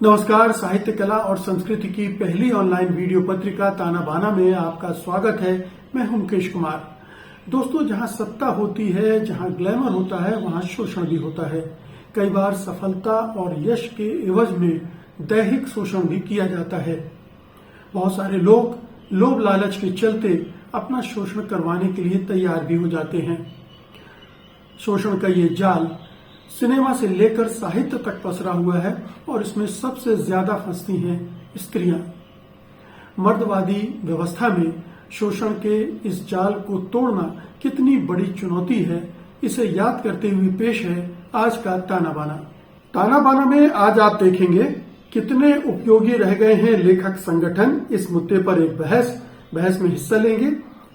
नमस्कार। साहित्य कला और संस्कृति की पहली ऑनलाइन वीडियो पत्रिका ताना बाना में आपका स्वागत है। मैं हूं मुकेश कुमार। दोस्तों, जहां सत्ता होती है, जहां ग्लैमर होता है, वहां शोषण भी होता है। कई बार सफलता और यश के एवज में दैहिक शोषण भी किया जाता है। बहुत सारे लोग लोभ लालच के चलते अपना शोषण करवाने के लिए तैयार भी हो जाते हैं। शोषण का ये जाल सिनेमा से लेकर साहित्य तक पसरा हुआ है और इसमें सबसे ज्यादा फंसती हैं स्त्रियां। मर्दवादी व्यवस्था में शोषण के इस जाल को तोड़ना कितनी बड़ी चुनौती है, इसे याद करते हुए पेश है आज का ताना बाना। ताना बाना में आज आप देखेंगे कितने उपयोगी रह गए हैं लेखक संगठन। इस मुद्दे पर एक बहस में हिस्सा लेंगे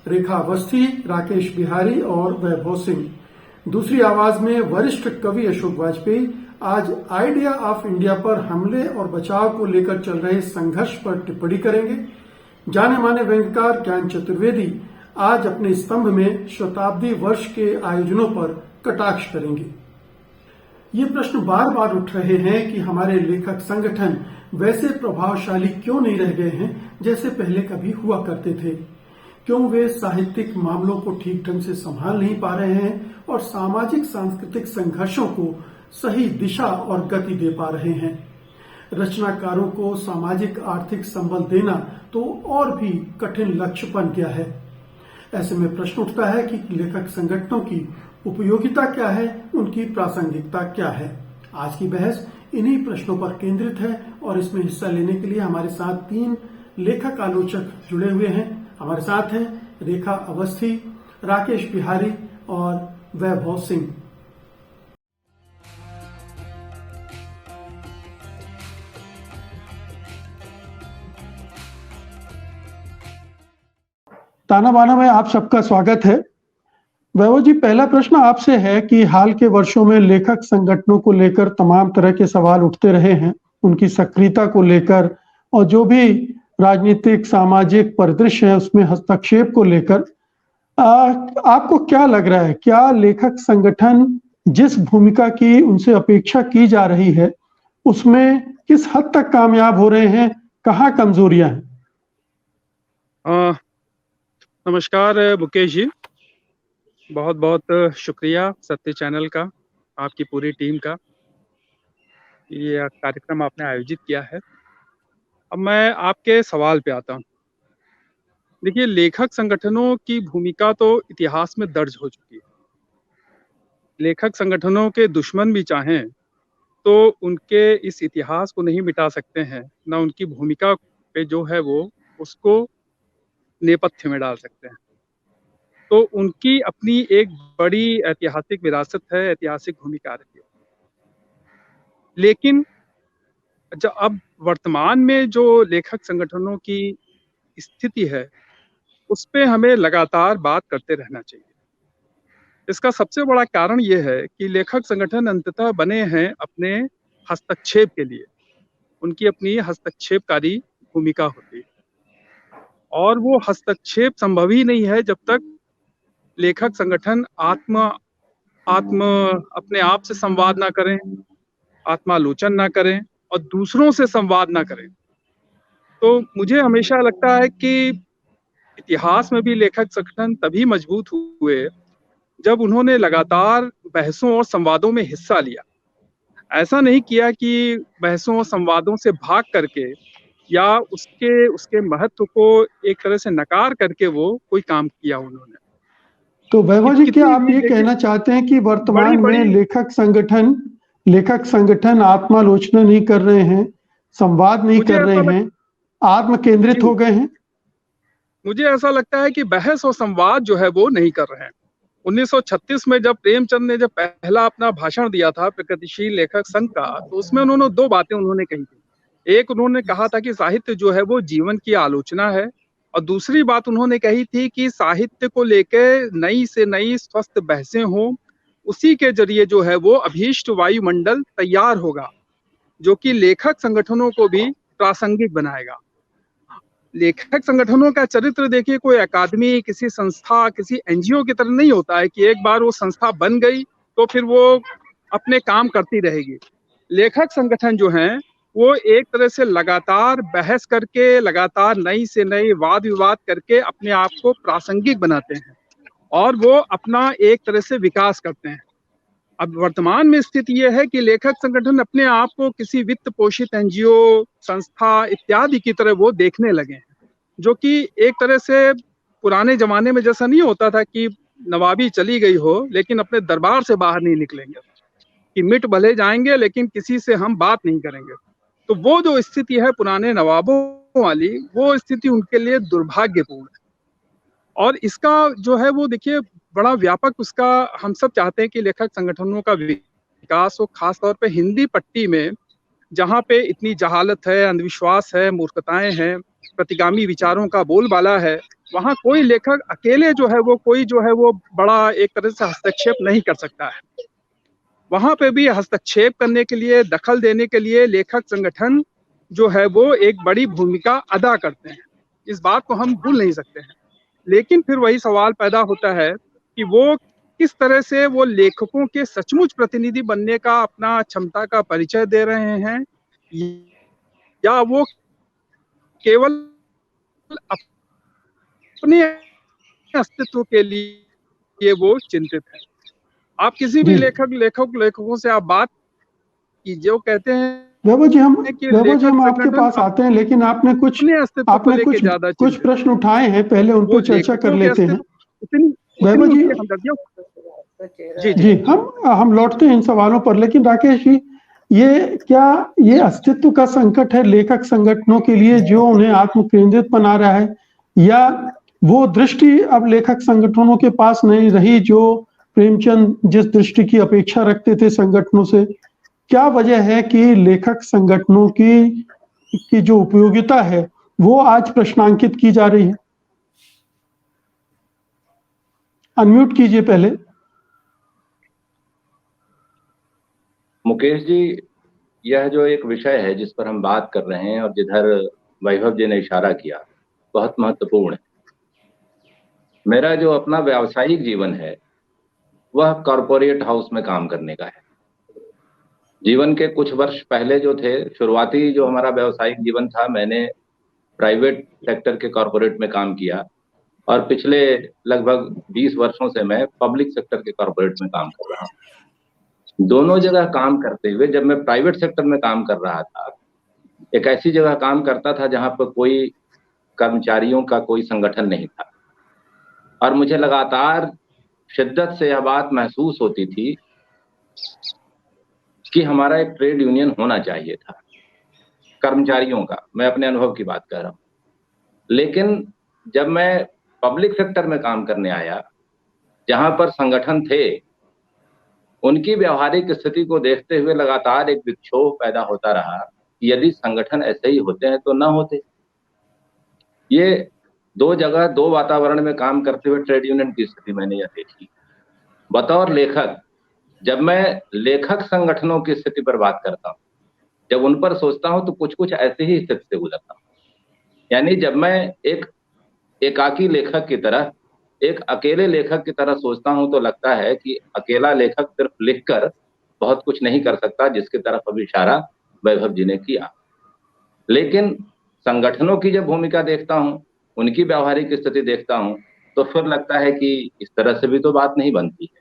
रेखा अवस्थी, राकेश बिहारी और वैभव सिंह। दूसरी आवाज में वरिष्ठ कवि अशोक वाजपेयी आज आइडिया ऑफ इंडिया पर हमले और बचाव को लेकर चल रहे संघर्ष पर टिप्पणी करेंगे। जाने माने व्यंग्यकार ज्ञान चतुर्वेदी आज अपने स्तंभ में शताब्दी वर्ष के आयोजनों पर कटाक्ष करेंगे। ये प्रश्न बार बार उठ रहे हैं कि हमारे लेखक संगठन वैसे प्रभावशाली क्यों नहीं रह गए हैं जैसे पहले कभी हुआ करते थे। क्यों वे साहित्यिक मामलों को ठीक ढंग से संभाल नहीं पा रहे हैं और सामाजिक सांस्कृतिक संघर्षों को सही दिशा और गति दे पा रहे हैं। रचनाकारों को सामाजिक आर्थिक संबल देना तो और भी कठिन लक्ष्य बन गया है। ऐसे में प्रश्न उठता है कि लेखक संगठनों की उपयोगिता क्या है, उनकी प्रासंगिकता क्या है। आज की बहस इन्हीं प्रश्नों पर केंद्रित है और इसमें हिस्सा लेने के लिए हमारे साथ 3 लेखक आलोचक जुड़े हुए हैं। हमारे साथ हैं रेखा अवस्थी, राकेश बिहारी और वैभव सिंह। ताना बाना में आप सबका स्वागत है। वैभव जी, पहला प्रश्न आपसे है कि हाल के वर्षों में लेखक संगठनों को लेकर तमाम तरह के सवाल उठते रहे हैं, उनकी सक्रियता को लेकर और जो भी राजनीतिक सामाजिक परिदृश्य है उसमें हस्तक्षेप को लेकर। आपको क्या लग रहा है, क्या लेखक संगठन जिस भूमिका की उनसे अपेक्षा की जा रही है उसमें किस हद तक कामयाब हो रहे हैं, कहाँ कमजोरियां हैं? नमस्कार मुकेश जी, बहुत बहुत शुक्रिया सत्य चैनल का, आपकी पूरी टीम का। ये कार्यक्रम आपने आयोजित किया है। अब मैं आपके सवाल पे आता हूँ। देखिए, लेखक संगठनों की भूमिका तो इतिहास में दर्ज हो चुकी है। लेखक संगठनों के दुश्मन भी चाहें तो उनके इस इतिहास को नहीं मिटा सकते हैं, ना उनकी भूमिका पे जो है वो उसको नेपथ्य में डाल सकते हैं। तो उनकी अपनी एक बड़ी ऐतिहासिक विरासत है, ऐतिहासिक भूमिका रही है। लेकिन जब अब वर्तमान में जो लेखक संगठनों की स्थिति है उस पे हमें लगातार बात करते रहना चाहिए। इसका सबसे बड़ा कारण ये है कि लेखक संगठन अंततः बने हैं अपने हस्तक्षेप के लिए। उनकी अपनी हस्तक्षेपकारी भूमिका होती है और वो हस्तक्षेप संभव ही नहीं है जब तक लेखक संगठन आत्म अपने आप से संवाद ना करें, आत्मालोचन ना करें और दूसरों से संवाद ना करें। तो मुझे हमेशा लगता है कि इतिहास में भी लेखक संगठन तभी मजबूत हुए जब उन्होंने लगातार बहसों और संवादों में हिस्सा लिया। ऐसा नहीं किया कि बहसों और संवादों से भाग करके या उसके महत्व को एक तरह से नकार करके वो कोई काम किया उन्होंने। तो वैभव जी, क्या आप ये कहना चाहते हैं कि वर्तमान में लेखक संगठन आत्मालोचना नहीं कर रहे हैं, संवाद नहीं कर रहे हैं, आत्म केंद्रित हो गए हैं? मुझे ऐसा लगता है कि बहस और संवाद जो है वो नहीं कर रहे हैं। 1936 में जब प्रेमचंद ने पहला अपना भाषण दिया था प्रगतिशील लेखक संघ का, तो उसमें उन्होंने 2 बातें उन्होंने कही थी। एक उन्होंने कहा था कि साहित्य जो है वो जीवन की आलोचना है और दूसरी बात उन्होंने कही थी कि साहित्य को लेकर नई से नई स्वस्थ बहसें हों, उसी के जरिए जो है वो अभीष्ट वायुमंडल तैयार होगा जो कि लेखक संगठनों को भी प्रासंगिक बनाएगा। लेखक संगठनों का चरित्र देखिए, कोई अकादमी, किसी संस्था, किसी एनजीओ की तरह नहीं होता है कि एक बार वो संस्था बन गई तो फिर वो अपने काम करती रहेगी। लेखक संगठन जो हैं वो एक तरह से लगातार बहस करके, लगातार नई से नई वाद विवाद करके अपने आप को प्रासंगिक बनाते हैं और वो अपना एक तरह से विकास करते हैं। अब वर्तमान में स्थिति ये है कि लेखक संगठन अपने आप को किसी वित्त पोषित एनजीओ, संस्था इत्यादि की तरह वो देखने लगे हैं, जो कि एक तरह से पुराने जमाने में जैसा नहीं होता था कि नवाबी चली गई हो लेकिन अपने दरबार से बाहर नहीं निकलेंगे, कि मिट भले जाएंगे लेकिन किसी से हम बात नहीं करेंगे। तो वो जो स्थिति है पुराने नवाबों वाली, वो स्थिति उनके लिए दुर्भाग्यपूर्ण है। और इसका जो है वो देखिए बड़ा व्यापक उसका हम सब चाहते हैं कि लेखक संगठनों का विकास हो, खास तौर पे हिंदी पट्टी में जहाँ पे इतनी जहालत है, अंधविश्वास है, मूर्खताएं हैं, प्रतिगामी विचारों का बोलबाला है, वहाँ कोई लेखक अकेले जो है वो कोई जो है वो बड़ा एक तरह से हस्तक्षेप नहीं कर सकता है। वहाँ पे भी हस्तक्षेप करने के लिए, दखल देने के लिए लेखक संगठन जो है वो एक बड़ी भूमिका अदा करते हैं। इस बात को हम भूल नहीं सकते हैं। लेकिन फिर वही सवाल पैदा होता है कि वो किस तरह से वो लेखकों के सचमुच प्रतिनिधि बनने का अपना क्षमता का परिचय दे रहे हैं, या वो केवल अपने अस्तित्व के लिए वो चिंतित है। आप किसी भी जी लेखकों से आप बात कीजिए, वो कहते हैं वैभव जी, हम कि वैभव जी लेखक हम आपके संगठन पास आते हैं, लेकिन आपने अपने अस्तित्व को लेके ज्यादा कुछ चिंतित प्रश्न उठाए हैं, पहले उन है। वो पर चर्चा कर लेखकों के लेते हैं। अस्तित्व उतनी वैभव जी, उनकी हमदर्दियों जी जी हम लौटते हैं इन सवालों पर, लेकिन राकेश जी, ये अस्तित्व का संकट है लेखक संगठनों के लिए जो उन्हें आत्म केंद्रित बना रहा है, या वो दृष्टि अब लेखक संगठनों के पास नहीं रही जो प्रेमचंद जिस दृष्टि की अपेक्षा रखते थे संगठनों से? क्या वजह है कि लेखक संगठनों की जो उपयोगिता है वो आज प्रश्नांकित की जा रही है? अनम्यूट कीजिए पहले। मुकेश जी, यह जो एक विषय है जिस पर हम बात कर रहे हैं और जिधर वैभव जी ने इशारा किया, बहुत महत्वपूर्ण है। मेरा जो अपना व्यावसायिक जीवन है वह कॉरपोरेट हाउस में काम करने का है। जीवन के कुछ वर्ष पहले जो थे, शुरुआती जो हमारा व्यावसायिक जीवन था, मैंने प्राइवेट सेक्टर के कॉरपोरेट में काम किया और पिछले लगभग 20 वर्षों से मैं पब्लिक सेक्टर के कॉरपोरेट में काम कर रहा हूँ। दोनों जगह काम करते हुए, जब मैं प्राइवेट सेक्टर में काम कर रहा था, एक ऐसी जगह काम करता था जहां पर कोई कर्मचारियों का कोई संगठन नहीं था और मुझे लगातार शिद्दत से यह बात महसूस होती थी कि हमारा एक ट्रेड यूनियन होना चाहिए था, कर्मचारियों का। मैं अपने अनुभव की बात कर रहा हूँ। लेकिन जब मैं पब्लिक सेक्टर में काम करने आया, जहां पर संगठन थे, उनकी व्यवहारिक स्थिति को देखते हुए लगातार एक विक्षोभ पैदा होता रहा कि यदि संगठन ऐसे ही होते हैं तो ना होते। ये दो जगह, दो वातावरण में काम करते हुए ट्रेड यूनियन की स्थिति मैंने यह देखी। बतौर लेखक, जब मैं लेखक संगठनों की स्थिति पर बात करता हूँ, जब उन पर सोचता हूँ तो कुछ कुछ ऐसी ही स्थिति से गुजरता हूँ। यानी जब मैं एक एकाकी लेखक की तरह, एक अकेले लेखक की तरह सोचता हूं तो लगता है कि अकेला लेखक सिर्फ लिखकर बहुत कुछ नहीं कर सकता, जिसकी तरफ अभी इशारा वैभव जी ने किया। लेकिन संगठनों की जब भूमिका देखता हूं, उनकी व्यवहारिक स्थिति देखता हूं, तो फिर लगता है कि इस तरह से भी तो बात नहीं बनती है।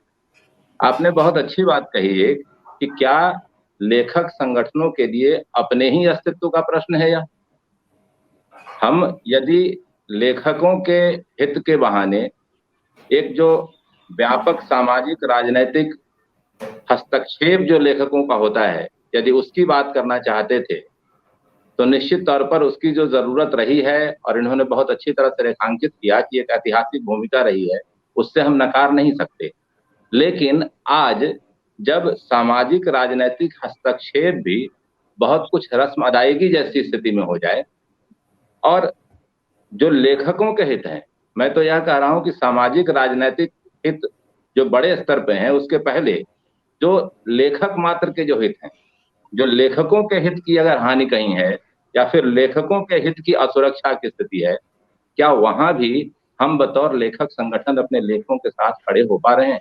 आपने बहुत अच्छी बात कही है कि क्या लेखक संगठनों के लिए अपने ही अस्तित्व का प्रश्न है, या हम यदि लेखकों के हित के बहाने एक जो व्यापक सामाजिक राजनैतिक हस्तक्षेप जो लेखकों का होता है, यदि उसकी बात करना चाहते थे, तो निश्चित तौर पर उसकी जो जरूरत रही है, और इन्होंने बहुत अच्छी तरह से रेखांकित किया कि एक ऐतिहासिक भूमिका रही है, उससे हम नकार नहीं सकते। लेकिन आज जब सामाजिक राजनैतिक हस्तक्षेप भी बहुत कुछ रस्म अदायगी जैसी स्थिति में हो जाए, और जो लेखकों के हित हैं, मैं तो यह कह रहा हूं कि सामाजिक राजनैतिक हित जो बड़े स्तर पे हैं, उसके पहले जो लेखक मात्र के जो हित हैं, जो लेखकों के हित की अगर हानि कहीं है, या फिर लेखकों के हित की असुरक्षा की स्थिति है, क्या वहां भी हम बतौर लेखक संगठन अपने लेखकों के साथ खड़े हो पा रहे हैं?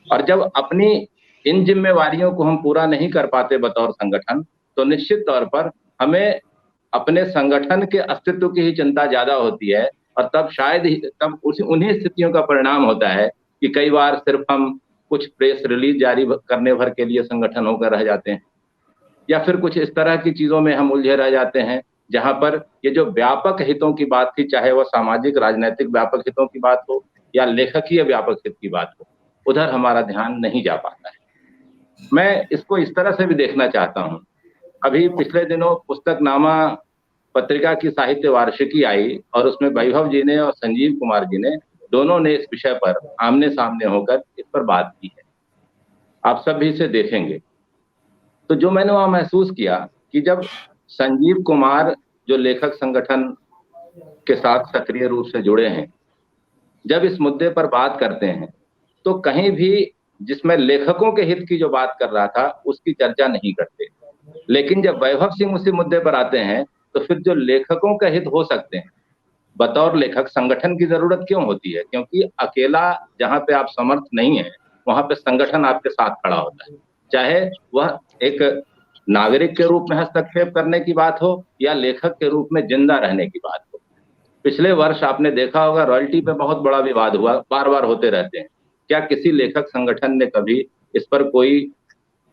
और जब अपनी इन जिम्मेवारियों को हम पूरा नहीं कर पाते बतौर संगठन, तो निश्चित तौर पर हमें अपने संगठन के अस्तित्व की ही चिंता ज्यादा होती है, और तब शायद ही तब उन्हीं स्थितियों का परिणाम होता है कि कई बार सिर्फ हम कुछ प्रेस रिलीज जारी करने भर के लिए संगठन होकर रह जाते हैं, या फिर कुछ इस तरह की चीजों में हम उलझे रह जाते हैं जहां पर ये जो व्यापक हितों की बात थी, चाहे वह सामाजिक राजनीतिक व्यापक हितों की बात हो या लेखकीय व्यापक हित की बात हो, उधर हमारा ध्यान नहीं जा पाता है। मैं इसको इस तरह से भी देखना चाहता हूं। अभी पिछले दिनों पुस्तकनामा पत्रिका की साहित्य वार्षिकी आई और उसमें वैभव जी ने और संजीव कुमार जी ने दोनों ने इस विषय पर आमने सामने होकर इस पर बात की है। आप सब भी इसे देखेंगे तो जो मैंने वहां महसूस किया कि जब संजीव कुमार जो लेखक संगठन के साथ सक्रिय रूप से जुड़े हैं, जब इस मुद्दे पर बात करते हैं तो कहीं भी जिसमें लेखकों के हित की जो बात कर रहा था उसकी चर्चा नहीं करते, लेकिन जब वैभव सिंह उसी मुद्दे पर आते हैं तो फिर जो लेखकों के हित हो सकते हैं बतौर लेखक संगठन की जरूरत क्यों होती है, क्योंकि अकेला जहां पे आप समर्थ नहीं है वहां पे संगठन आपके साथ खड़ा होता है, चाहे वह एक नागरिक के रूप में हस्तक्षेप करने की बात हो या लेखक के रूप में जिंदा रहने की बात हो। पिछले वर्ष आपने देखा होगा रॉयल्टी पे बहुत बड़ा विवाद हुआ, बार बार होते रहते हैं। क्या किसी लेखक संगठन ने कभी इस पर कोई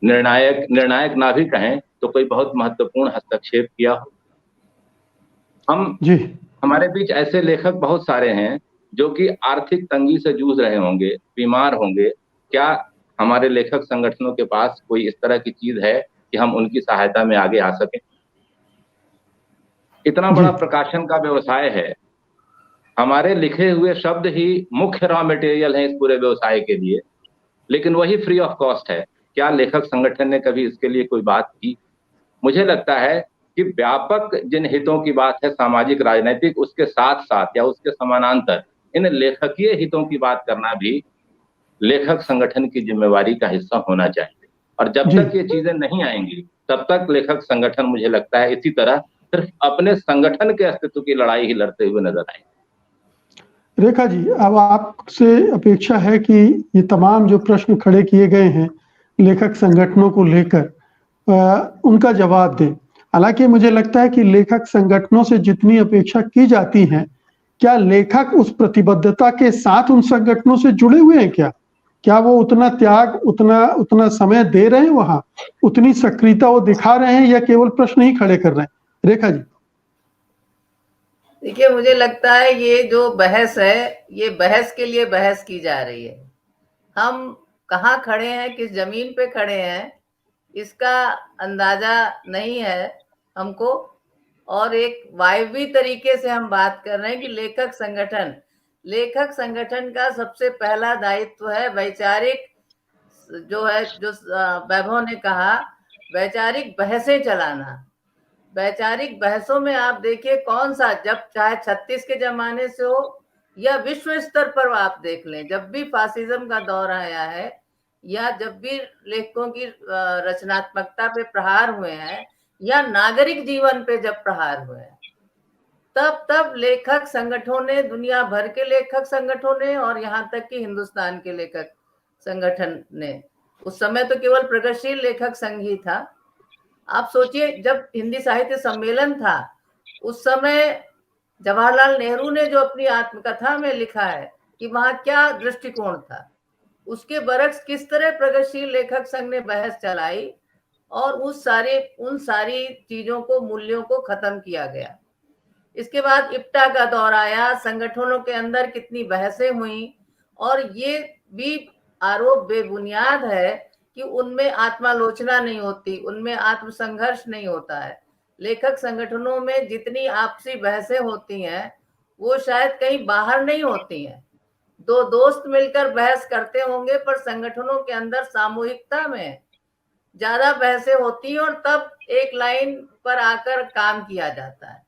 निर्णायक ना भी कहें तो कोई बहुत महत्वपूर्ण हस्तक्षेप किया हो? हमारे बीच ऐसे लेखक बहुत सारे हैं जो कि आर्थिक तंगी से जूझ रहे होंगे, बीमार होंगे। क्या हमारे लेखक संगठनों के पास कोई इस तरह की चीज है कि हम उनकी सहायता में आगे आ सकें? इतना बड़ा प्रकाशन का व्यवसाय है, हमारे लिखे हुए शब्द ही मुख्य रॉ मटेरियल है इस पूरे व्यवसाय के लिए, लेकिन वही फ्री ऑफ कॉस्ट है। क्या लेखक संगठन ने कभी इसके लिए कोई बात की? मुझे लगता है कि व्यापक जिन हितों की बात है सामाजिक राजनीतिक, उसके साथ साथ या उसके समानांतर इन लेखकीय हितों की बात करना भी लेखक संगठन की जिम्मेवारी का हिस्सा होना चाहिए। और जब तक ये चीजें नहीं आएंगी तब तक लेखक संगठन मुझे लगता है इसी तरह सिर्फ अपने संगठन के अस्तित्व की लड़ाई ही लड़ते हुए नजर आएंगे। रेखा जी, अब आपसे अपेक्षा है कि ये तमाम जो प्रश्न खड़े किए गए हैं लेखक संगठनों को लेकर उनका जवाब दें। हालांकि मुझे लगता है कि लेखक संगठनों से जितनी अपेक्षा की जाती है, क्या लेखक उस प्रतिबद्धता के साथ उन संगठनों से जुड़े हुए हैं? क्या वो उतना त्याग, उतना समय दे रहे हैं, वहां उतनी सक्रियता वो दिखा रहे हैं, या केवल प्रश्न ही खड़े कर रहे हैं? रेखा जी। देखिए, मुझे लगता है ये जो बहस है, ये बहस के लिए बहस की जा रही है। हम कहाँ खड़े हैं, किस जमीन पे खड़े हैं, इसका अंदाजा नहीं है हमको। और एक वायवी तरीके से हम बात कर रहे हैं कि लेखक संगठन का सबसे पहला दायित्व है वैचारिक, जो वैभव ने कहा, वैचारिक बहसें चलाना। वैचारिक बहसों में आप देखिए कौन सा, जब चाहे 36 के जमाने से हो या विश्व स्तर पर आप देख लें, जब भी फासिज्म का दौर आया है या जब भी लेखकों की रचनात्मकता पे प्रहार हुए हैं या नागरिक जीवन पे जब प्रहार हुए हैं, तब लेखक संगठनों ने, दुनिया भर के लेखक संगठनों ने और यहाँ तक कि हिंदुस्तान के लेखक संगठन ने, उस समय तो केवल प्रगतिशील लेखक संघ ही था। आप सोचिए, जब हिंदी साहित्य सम्मेलन था उस समय जवाहरलाल नेहरू ने जो अपनी आत्मकथा में लिखा है कि वहां क्या दृष्टिकोण था, उसके बरक्स किस तरह प्रगतिशील लेखक संघ ने बहस चलाई और उन सारी चीजों को, मूल्यों को खत्म किया गया। इसके बाद इप्टा का दौर आया, संगठनों के अंदर कितनी बहसें हुई, और ये भी आरोप बेबुनियाद है कि उनमें आत्मालोचना नहीं होती, उनमें आत्मसंघर्ष नहीं होता है। लेखक संगठनों में जितनी आपसी बहसें होती हैं वो शायद कहीं बाहर नहीं होती हैं। दो दोस्त मिलकर बहस करते होंगे, पर संगठनों के अंदर सामूहिकता में ज्यादा बहसें होती हैं और तब एक लाइन पर आकर काम किया जाता है।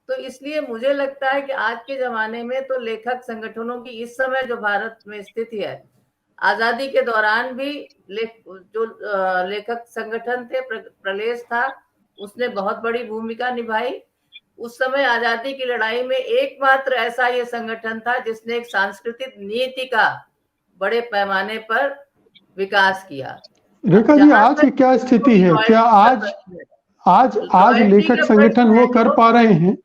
तो इसलिए मुझे लगता है कि आज के जमाने में तो लेखक संगठनों की इस समय जो भारत में स्थिति है, आजादी के दौरान भी जो लेखक संगठन थे, प्रलेस था, उसने बहुत बड़ी भूमिका निभाई। उस समय आजादी की लड़ाई में एकमात्र ऐसा ये संगठन था जिसने एक सांस्कृतिक नीति का बड़े पैमाने पर विकास किया। रेखा जी, आज की क्या स्थिति है? क्या आज रॉयल्टी लेखक का संगठन प्रश्न वो है कर जो- पा रहे हैं,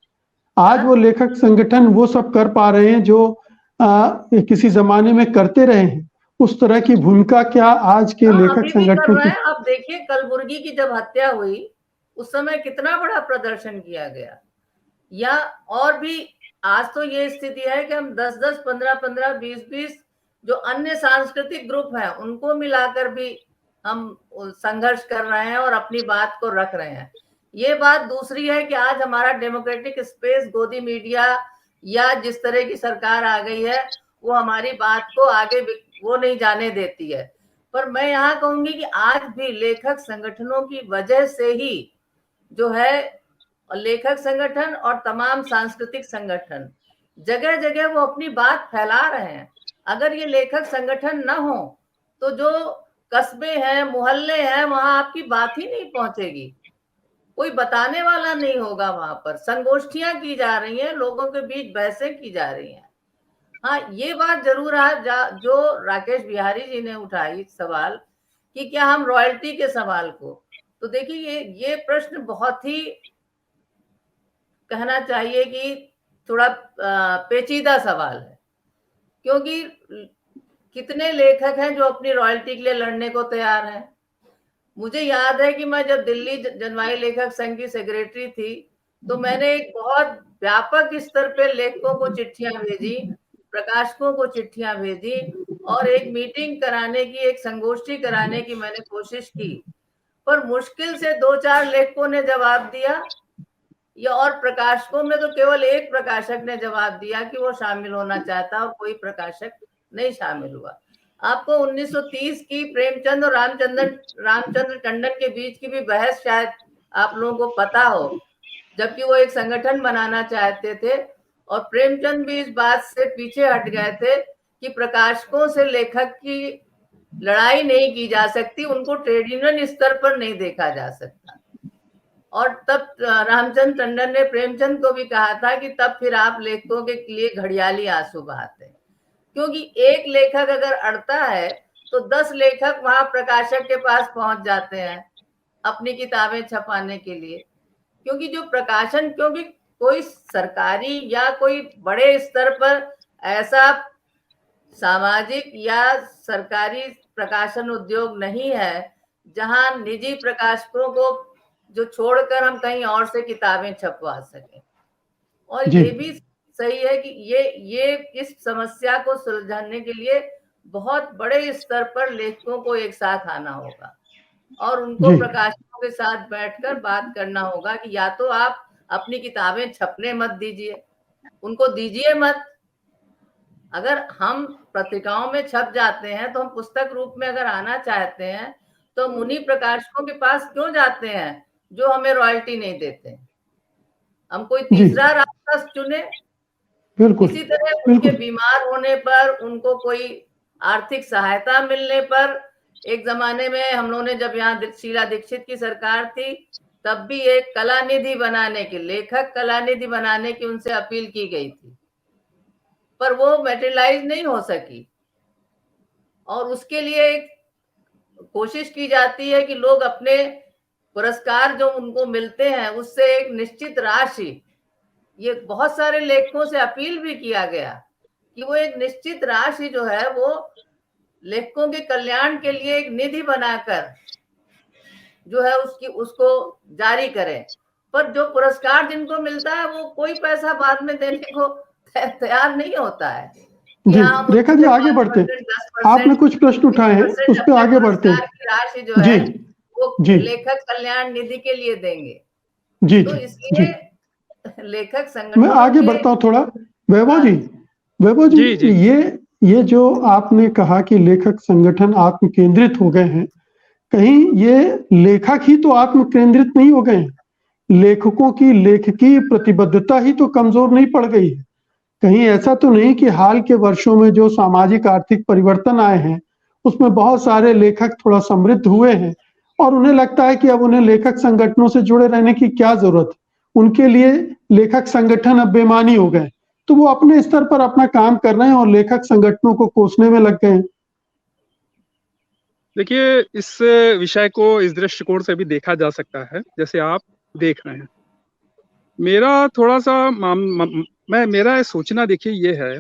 आज वो लेखक संगठन वो सब कर पा रहे हैं जो किसी जमाने में करते रहे हैं। उस तरह की भूमिका क्या आज के हाँ, लेखक अभी भी कर संगठनों रहे की? हैं। आप देखिए कलबुर्गी की जब हत्या हुई उस समय कितना बड़ा प्रदर्शन किया गया, या और भी आज तो ये स्थिति है कि हम 10-10, 15-15, 20-20 जो अन्य सांस्कृतिक ग्रुप हैं उनको मिलाकर भी हम संघर्ष कर रहे हैं और अपनी बात को रख रहे हैं। ये बात दूसरी है कि आज हमारा डेमोक्रेटिक स्पेस, गोदी मीडिया या जिस तरह की सरकार आ गई है वो हमारी बात को आगे वो नहीं जाने देती है। पर मैं यहाँ कहूंगी कि आज भी लेखक संगठनों की वजह से ही जो है लेखक संगठन और तमाम सांस्कृतिक संगठन जगह जगह वो अपनी बात फैला रहे हैं। अगर ये लेखक संगठन न हो तो जो कस्बे हैं, मोहल्ले हैं, वहां आपकी बात ही नहीं पहुंचेगी, कोई बताने वाला नहीं होगा। वहां पर संगोष्ठियां की जा रही हैं, लोगों के बीच बहसें की जा रही हैं। हाँ, ये बात जरूर है जो राकेश बिहारी जी ने उठाई सवाल कि क्या हम रॉयल्टी के सवाल को, तो देखिए ये प्रश्न बहुत ही कहना चाहिए कि थोड़ा पेचीदा सवाल है, क्योंकि कितने लेखक हैं जो अपनी रॉयल्टी के लिए लड़ने को तैयार हैं। मुझे याद है कि मैं जब दिल्ली जनवाई लेखक संघ की सेक्रेटरी थी तो मैंने एक बहुत व्यापक स्तर पे लेखकों को चिट्ठियां भेजी, प्रकाशकों को चिट्ठियां भेजी और एक मीटिंग कराने की, एक संगोष्ठी कराने की मैंने कोशिश की, पर मुश्किल से 2-4 लेखकों ने जवाब दिया, या और प्रकाशकों में तो केवल एक प्रकाशक ने जवाब दिया कि वो शामिल होना चाहता और कोई प्रकाशक नहीं शामिल हुआ। आपको 1930 की प्रेमचंद और रामचंद्र टंडन के बीच की भी बहस शायद आप लोगों को पता हो, जबकि वो एक संगठन बनाना चाहते थे और प्रेमचंद भी इस बात से पीछे हट गए थे कि प्रकाशकों से लेखक की लड़ाई नहीं की जा सकती, उनको ट्रेड यूनियन स्तर पर नहीं देखा जा सकता। और तब रामचंद्र टंडन ने प्रेमचंद को भी कहा था कि तब फिर आप लेखकों के लिए घड़ियाली आंसू बहाते हैं, क्योंकि एक लेखक अगर अड़ता है तो 10 लेखक वहां प्रकाशक के पास पहुंच जाते हैं अपनी किताबें छपाने के लिए। क्योंकि जो प्रकाशन, क्योंकि कोई सरकारी या कोई बड़े स्तर पर ऐसा सामाजिक या सरकारी प्रकाशन उद्योग नहीं है जहां निजी प्रकाशकों को जो छोड़कर हम कहीं और से किताबें छपवा सकें। और ये भी सही है कि ये इस समस्या को सुलझाने के लिए बहुत बड़े स्तर पर लेखकों को एक साथ आना होगा और उनको प्रकाशकों के साथ बैठकर बात करना होगा कि या तो आप अपनी किताबें छपने मत दीजिए, उनको दीजिए मत। अगर हम पत्रिकाओं में छप जाते हैं तो हम पुस्तक रूप में अगर आना चाहते हैं तो हम उन्हीं प्रकाशकों के पास क्यों जाते हैं जो हमें रॉयल्टी नहीं देते? हम कोई तीसरा रास्ता चुने। इसी तरह उनके बीमार होने पर, उनको कोई आर्थिक सहायता मिलने पर, एक जमाने में हम लोगों ने जब यहाँ शीला दीक्षित की सरकार थी तब भी एक कला निधि बनाने की, लेखक कला निधि बनाने की उनसे अपील की गई थी, पर वो मैटेरियलाइज नहीं हो सकी। और उसके लिए एक कोशिश की जाती है कि लोग अपने पुरस्कार जो उनको मिलते हैं उससे एक निश्चित राशि, ये बहुत सारे लेखकों से अपील भी किया गया कि वो एक निश्चित राशि जो है वो लेखकों के कल्याण के लिए एक निधि बनाकर जो है उसको जारी करें। पर जो पुरस्कार जिनको मिलता है वो कोई पैसा बाद में देने को तैयार नहीं होता है। जी रेखा जी, आगे बढ़ते हैं, आपने कुछ प्रश्न उठाए हैं उस पर आगे बढ़ते हैं। राशि जो है वो लेखक कल्याण निधि के लिए देंगे। जी तो इसलिए लेखक संगठन मैं आगे बढ़ता हूँ थोड़ा। वैभव जी, ये जो आपने कहा कि लेखक संगठन आत्म केंद्रित हो गए हैं, कहीं ये लेखक ही तो आत्म केंद्रित नहीं हो गए हैं, लेखकों की लेखकी प्रतिबद्धता ही तो कमजोर नहीं पड़ गई है? कहीं ऐसा तो नहीं कि हाल के वर्षों में जो सामाजिक आर्थिक परिवर्तन आए हैं उसमें बहुत सारे लेखक थोड़ा समृद्ध हुए हैं और उन्हें लगता है कि अब उन्हें लेखक संगठनों से जुड़े रहने की क्या जरूरत, उनके लिए लेखक संगठन अब बेमानी हो गए, तो वो अपने स्तर पर अपना काम कर रहे हैं और लेखक संगठनों को कोसने में लग गए हैं? देखिए, इस विषय को इस दृष्टिकोण से भी देखा जा सकता है, जैसे आप देख रहे हैं। मेरा थोड़ा-सा मेरा सोचना देखिए ये है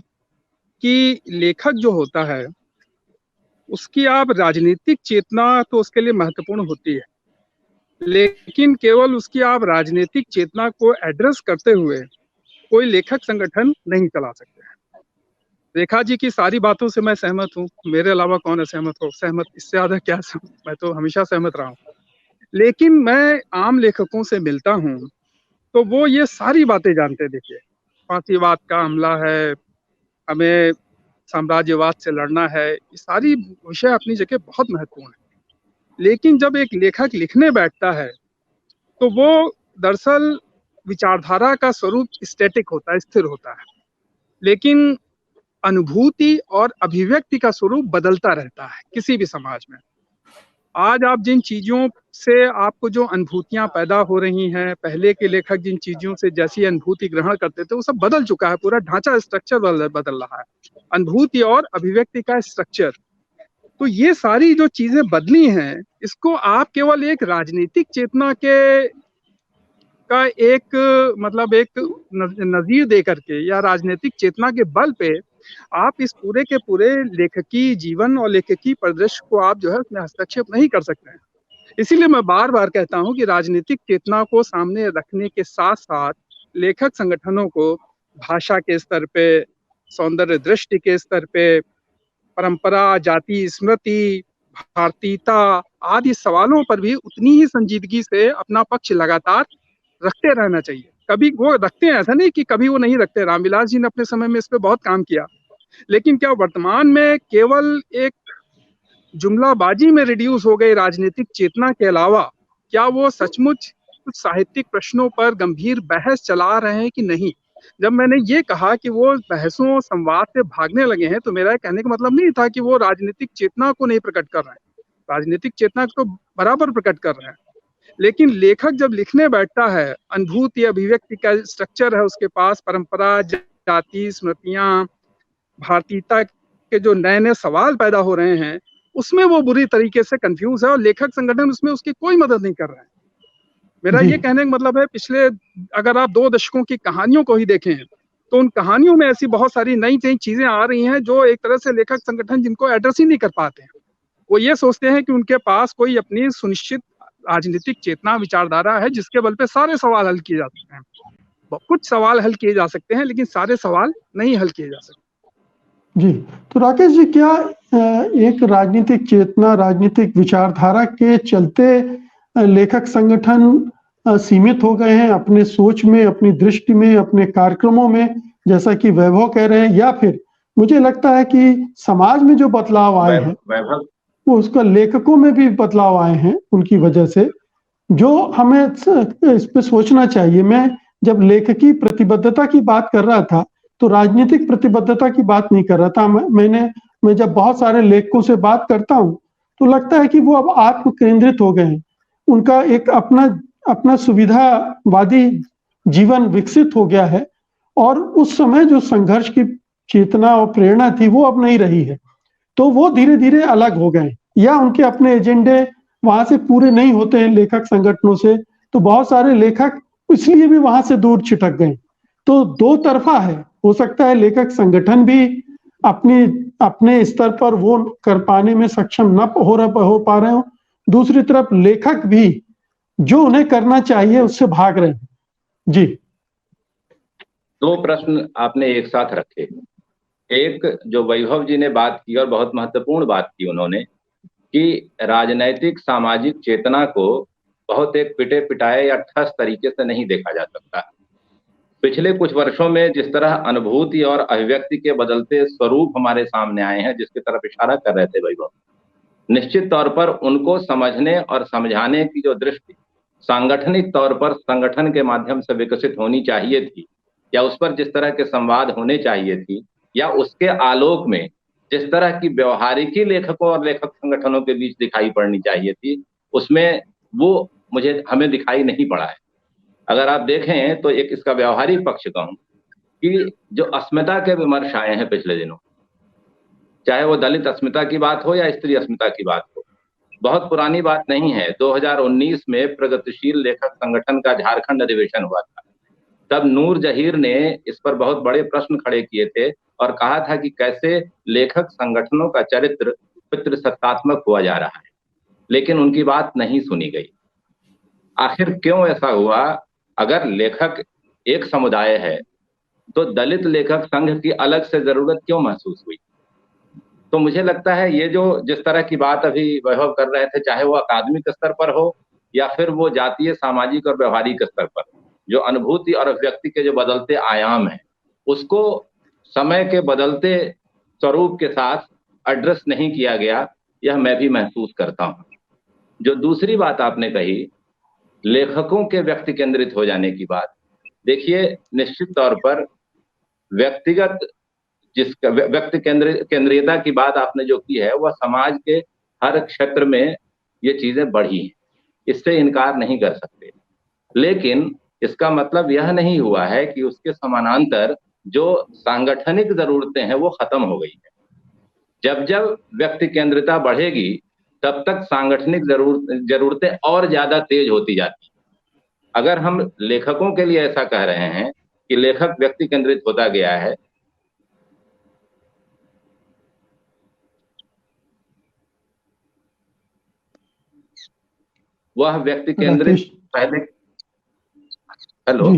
कि लेखक जो होता है, उसकी आप राजनीतिक चेतना तो उसके लिए महत्वपूर्ण होती है, लेकिन केवल उसकी आप राजनीतिक चेतना को एड्रेस करते हुए कोई लेखक संगठन नहीं चला सकते हैं। रेखा जी की सारी बातों से मैं सहमत हूँ, मेरे अलावा कौन असहमत हो? सहमत इससे ज़्यादा क्या सहमत, मैं तो हमेशा सहमत रहा हूँ। लेकिन मैं आम लेखकों से मिलता हूँ, तो वो ये सारी बातें जानते हैं। देखिए, फांसीवाद का हमला है, हमें साम्राज्यवाद से लड़ना है, ये सारी विषय अपनी जगह बहुत महत्वपूर्ण है। लेकिन जब एक लेखक लिखने बैठता है, तो वो दरअसल विचारधारा का स्वरूप स्टैटिक होता है, स्थिर होता है। लेकिन अनुभूति और अभिव्यक्ति का स्वरूप बदलता रहता है किसी भी समाज में। आज आप जिन चीज़ों से आपको जो अनुभूतियाँ पैदा हो रही हैं, पहले के लेखक जिन चीज़ों से जैसी अनुभूति ग्रहण करते थे, वो सब बदल चुका है, पूरा ढांचा स्ट्रक्चर बदल रहा है। अनुभूति और अभिव्यक्ति का स्ट्रक्चर। तो ये सारी जो चीज़ें बदली हैं, इसको आप केवल एक राजनीतिक चेतना का एक मतलब एक नज़ीर दे करके या राजनीतिक चेतना के बल पे आप इस पूरे के पूरे लेखकी जीवन और लेखकी परिदृश्य को आप जो है उसमें हस्तक्षेप नहीं कर सकते हैं। इसीलिए मैं बार-बार कहता हूँ कि राजनीतिक चेतना को सामने रखने के साथ-साथ लेखक संगठनों को भाषा के स्तर पे, सौंदर्य दृष्टि के स्तर पे, परंपरा, जाति, स्मृति, भारतीयता आदि सवालों पर भी उतनी ही संजीदगी से अपना पक्ष लगातार रखते रहना चाहिए। कभी वो रखते हैं, ऐसा नहीं कि कभी वो नहीं रखते। रामविलास जी ने अपने समय में इस पे बहुत काम किया। लेकिन क्या वर्तमान में केवल एक जुमलाबाजी में रिड्यूस हो गई राजनीतिक चेतना के अलावा, क्या वो सचमुच कुछ साहित्यिक प्रश्नों पर गंभीर बहस चला रहे हैं कि नहीं? जब मैंने ये कहा कि वो बहसों, संवाद से भागने लगे हैं, तो मेरा कहने का मतलब नहीं था कि वो राजनीतिक चेतना को नहीं प्रकट कर रहे हैं। राजनीतिक चेतना को तो बराबर प्रकट कर रहे हैं। लेकिन लेखक जब लिखने बैठता है, अनुभूति, अभिव्यक्ति का स्ट्रक्चर है उसके पास, परंपरा, जाति, स्मृतियाँ, भारतीयता के जो नए-नए सवाल पैदा हो रहे हैं, उसमें वो बुरी तरीके से कन्फ्यूज़ है और लेखक संगठन उसमें उसकी कोई मदद नहीं कर रहे हैं। मेरा ये कहने का मतलब है, पिछले अगर आप 2 दशकों की कहानियों को ही देखें, तो उन कहानियों में ऐसी बहुत सारी नई-नई चीज़ें आ रही हैं, जो एक तरह से लेखक संगठन जिनको एड्रेस ही नहीं कर पाते हैं। वो ये सोचते हैं कि उनके पास कोई अपनी सुनिश्चित राजनीतिक चेतना, विचारधारा है, जिसके बल पे सारे सवाल हल किए जा सकते हैं। कुछ सवाल हल किए जा सकते हैं, लेकिन सारे सवाल नहीं हल किए जा सकते। जी, तो राकेश जी, क्या एक राजनीतिक चेतना, राजनीतिक विचारधारा के चलते लेखक संगठन सीमित हो गए हैं अपने सोच में, अपनी दृष्टि में, अपने कार्यक्रमों में, जैसा कि वैभव कह रहे हैं, या फिर मुझे लगता है कि समाज में जो बदलाव आए हैं, वो उसका लेखकों में भी बदलाव आए हैं उनकी वजह से, जो हमें इस पे सोचना चाहिए। मैं जब लेखकी प्रतिबद्धता की बात कर रहा था, तो राजनीतिक प्रतिबद्धता की बात नहीं कर रहा था। मैं जब बहुत सारे लेखकों से बात करता हूँ, तो लगता है कि वो अब आत्म केंद्रित हो गए हैं। उनका एक अपना सुविधावादी जीवन विकसित हो गया है, और उस समय जो संघर्ष की चेतना और प्रेरणा थी, वो अब नहीं रही है। तो वो धीरे-धीरे अलग हो गए, या उनके अपने एजेंडे वहां से पूरे नहीं होते हैं लेखक संगठनों से, तो बहुत सारे लेखक इसलिए भी वहां से दूर छिटक गए। तो दो तरफा है, हो सकता है लेखक संगठन भी अपने स्तर पर वो कर पाने में सक्षम न हो पा रहे हो, दूसरी तरफ लेखक भी जो उन्हें करना चाहिए उससे भाग रहे हैं। जी, 2 प्रश्न आपने एक साथ रखे। एक जो वैभव जी ने बात की, और बहुत महत्वपूर्ण बात की उन्होंने, कि राजनैतिक सामाजिक चेतना को बहुत एक पिटे पिटाए या ठस तरीके से नहीं देखा जा सकता। पिछले कुछ वर्षों में जिस तरह अनुभूति और अभिव्यक्ति के बदलते स्वरूप हमारे सामने आए हैं, जिसकी तरफ इशारा कर रहे थे वैभव, निश्चित तौर पर उनको समझने और समझाने की जो दृष्टि सांगठनिक तौर पर संगठन के माध्यम से विकसित होनी चाहिए थी, या उस पर जिस तरह के संवाद होने चाहिए थी, या उसके आलोक में जिस तरह की व्यवहारिकी लेखकों और लेखक संगठनों के बीच दिखाई पड़नी चाहिए थी, उसमें वो हमें दिखाई नहीं पड़ा है। अगर आप देखें तो एक इसका व्यवहारिक पक्ष कहूं कि जो अस्मिता के विमर्श आए हैं पिछले दिनों, चाहे वो दलित अस्मिता की बात हो या स्त्री अस्मिता की बात हो, बहुत पुरानी बात नहीं है, 2019 में प्रगतिशील लेखक संगठन का झारखंड अधिवेशन हुआ था। तब नूर जहीर ने इस पर बहुत बड़े प्रश्न खड़े किए थे और कहा था कि कैसे लेखक संगठनों का चरित्र पितृसत्तात्मक हुआ जा रहा है, लेकिन उनकी बात नहीं सुनी गई। आखिर क्यों ऐसा हुआ? अगर लेखक एक समुदाय है तो दलित लेखक संघ की अलग से जरूरत क्यों महसूस हुई? तो मुझे लगता है ये जो जिस तरह की बात अभी वैभव कर रहे थे, चाहे वो अकादमिक स्तर पर हो या फिर वो जातीय, सामाजिक और व्यवहारिक स्तर पर, जो अनुभूति और व्यक्ति के जो बदलते आयाम हैं, उसको समय के बदलते स्वरूप के साथ एड्रेस नहीं किया गया, यह मैं भी महसूस करता हूं। जो दूसरी बात आपने कही, लेखकों के व्यक्ति केंद्रित हो जाने की बात, देखिए निश्चित तौर पर व्यक्तिगत जिसका व्यक्ति केंद्रीयता की बात आपने जो की है, वह समाज के हर क्षेत्र में ये चीजें बढ़ी हैं, इससे इनकार नहीं कर सकते। लेकिन इसका मतलब यह नहीं हुआ है कि उसके समानांतर जो सांगठनिक जरूरतें हैं वो खत्म हो गई है। जब जब व्यक्ति केंद्रिता बढ़ेगी तब तक सांगठनिक जरूरतें और ज्यादा तेज होती जाती। अगर हम लेखकों के लिए ऐसा कह रहे हैं कि लेखक व्यक्ति केंद्रित होता गया है, वह व्यक्ति केंद्रित पहले, हेलो,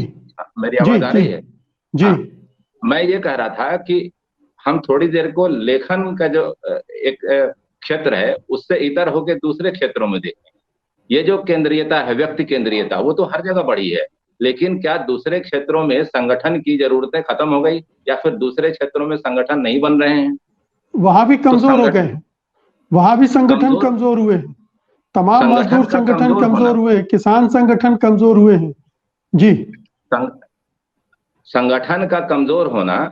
मेरी आवाज आ रही है? जी। हाँ, मैं ये कह रहा था कि हम थोड़ी देर को लेखन का जो एक क्षेत्र है उससे इतर होकर दूसरे क्षेत्रों में देखें। ये जो केंद्रीयता है, व्यक्ति केंद्रीयता, वो तो हर जगह बढ़ी है, लेकिन क्या दूसरे क्षेत्रों में संगठन की जरूरतें खत्म हो गई या फिर दूसरे क्षेत्रों में संगठन नहीं बन रहे हैं? वहां भी कमजोर हो गए, वहां भी संगठन कमजोर हुए, तमाम मजदूर संगठन कमजोर हुए, किसान संगठन कमजोर हुए हैं। जी, संगठन का कमजोर होना,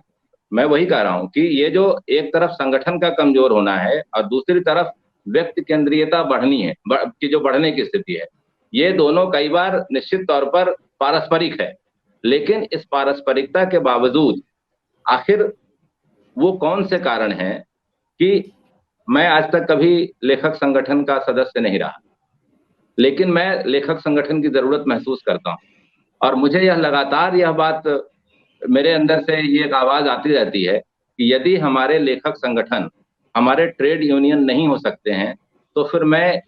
मैं वही कह रहा हूं कि ये जो एक तरफ संगठन का कमजोर होना है और दूसरी तरफ व्यक्ति केंद्रीयता बढ़नी है, कि जो बढ़ने की स्थिति है, ये दोनों कई बार निश्चित तौर पर पारस्परिक है। लेकिन इस पारस्परिकता के बावजूद आखिर वो कौन से कारण हैं कि मैं आज तक कभी लेखक संगठन का सदस्य नहीं रहा, लेकिन मैं लेखक संगठन की जरूरत महसूस करता हूं और मुझे यह लगातार यह बात मेरे अंदर से ये एक आवाज आती रहती है कि यदि हमारे लेखक संगठन हमारे ट्रेड यूनियन नहीं हो सकते हैं तो फिर मैं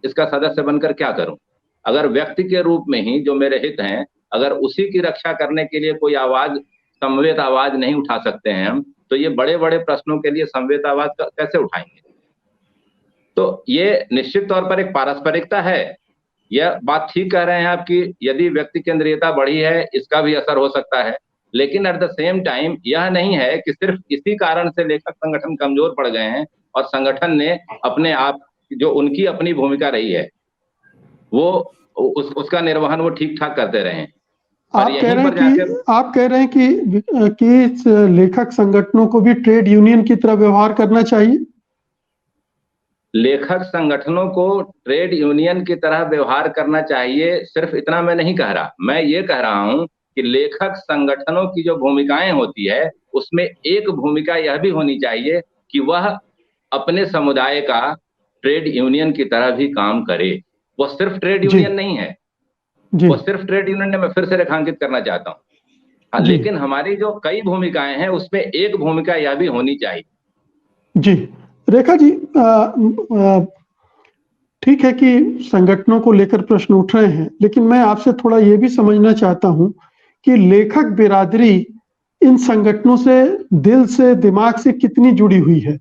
इसका सदस्य बनकर क्या करूं? अगर व्यक्ति के रूप में ही जो मेरे हित हैं, अगर उसी की रक्षा करने के लिए कोई आवाज, समवेत आवाज नहीं उठा सकते हैं हम, तो ये बड़े बड़े प्रश्नों के लिए समवेत आवाज कैसे उठाएंगे? तो ये निश्चित तौर पर एक पारस्परिकता है। यह बात ठीक कह रहे हैं आप कि यदि व्यक्ति केंद्रीयता बढ़ी है इसका भी असर हो सकता है, लेकिन एट द सेम टाइम यह नहीं है कि सिर्फ इसी कारण से लेखक संगठन कमजोर पड़ गए हैं और संगठन ने अपने आप जो उनकी अपनी भूमिका रही है वो उसका निर्वहन वो ठीक ठाक करते रहे। आप कह रहे हैं कि लेखक संगठनों को भी ट्रेड यूनियन की तरह व्यवहार करना चाहिए? लेखक संगठनों को ट्रेड यूनियन की तरह व्यवहार करना चाहिए, सिर्फ इतना मैं नहीं कह रहा। मैं ये कह रहा हूं कि लेखक संगठनों की जो भूमिकाएं होती है उसमें एक भूमिका यह भी होनी चाहिए कि वह अपने समुदाय का ट्रेड यूनियन की तरह भी काम करे। वो सिर्फ ट्रेड यूनियन नहीं है, वो सिर्फ ट्रेड यूनियन मैं फिर से रेखांकित करना चाहता हूँ, लेकिन हमारी जो कई भूमिकाएं हैं उसमें एक भूमिका यह भी होनी चाहिए। जी, रेखा जी, ठीक है कि संगठनों को लेकर प्रश्न उठ रहे हैं, लेकिन मैं आपसे थोड़ा ये भी समझना चाहता हूं कि लेखक बिरादरी इन संगठनों से दिल से, दिमाग से कितनी जुड़ी हुई है?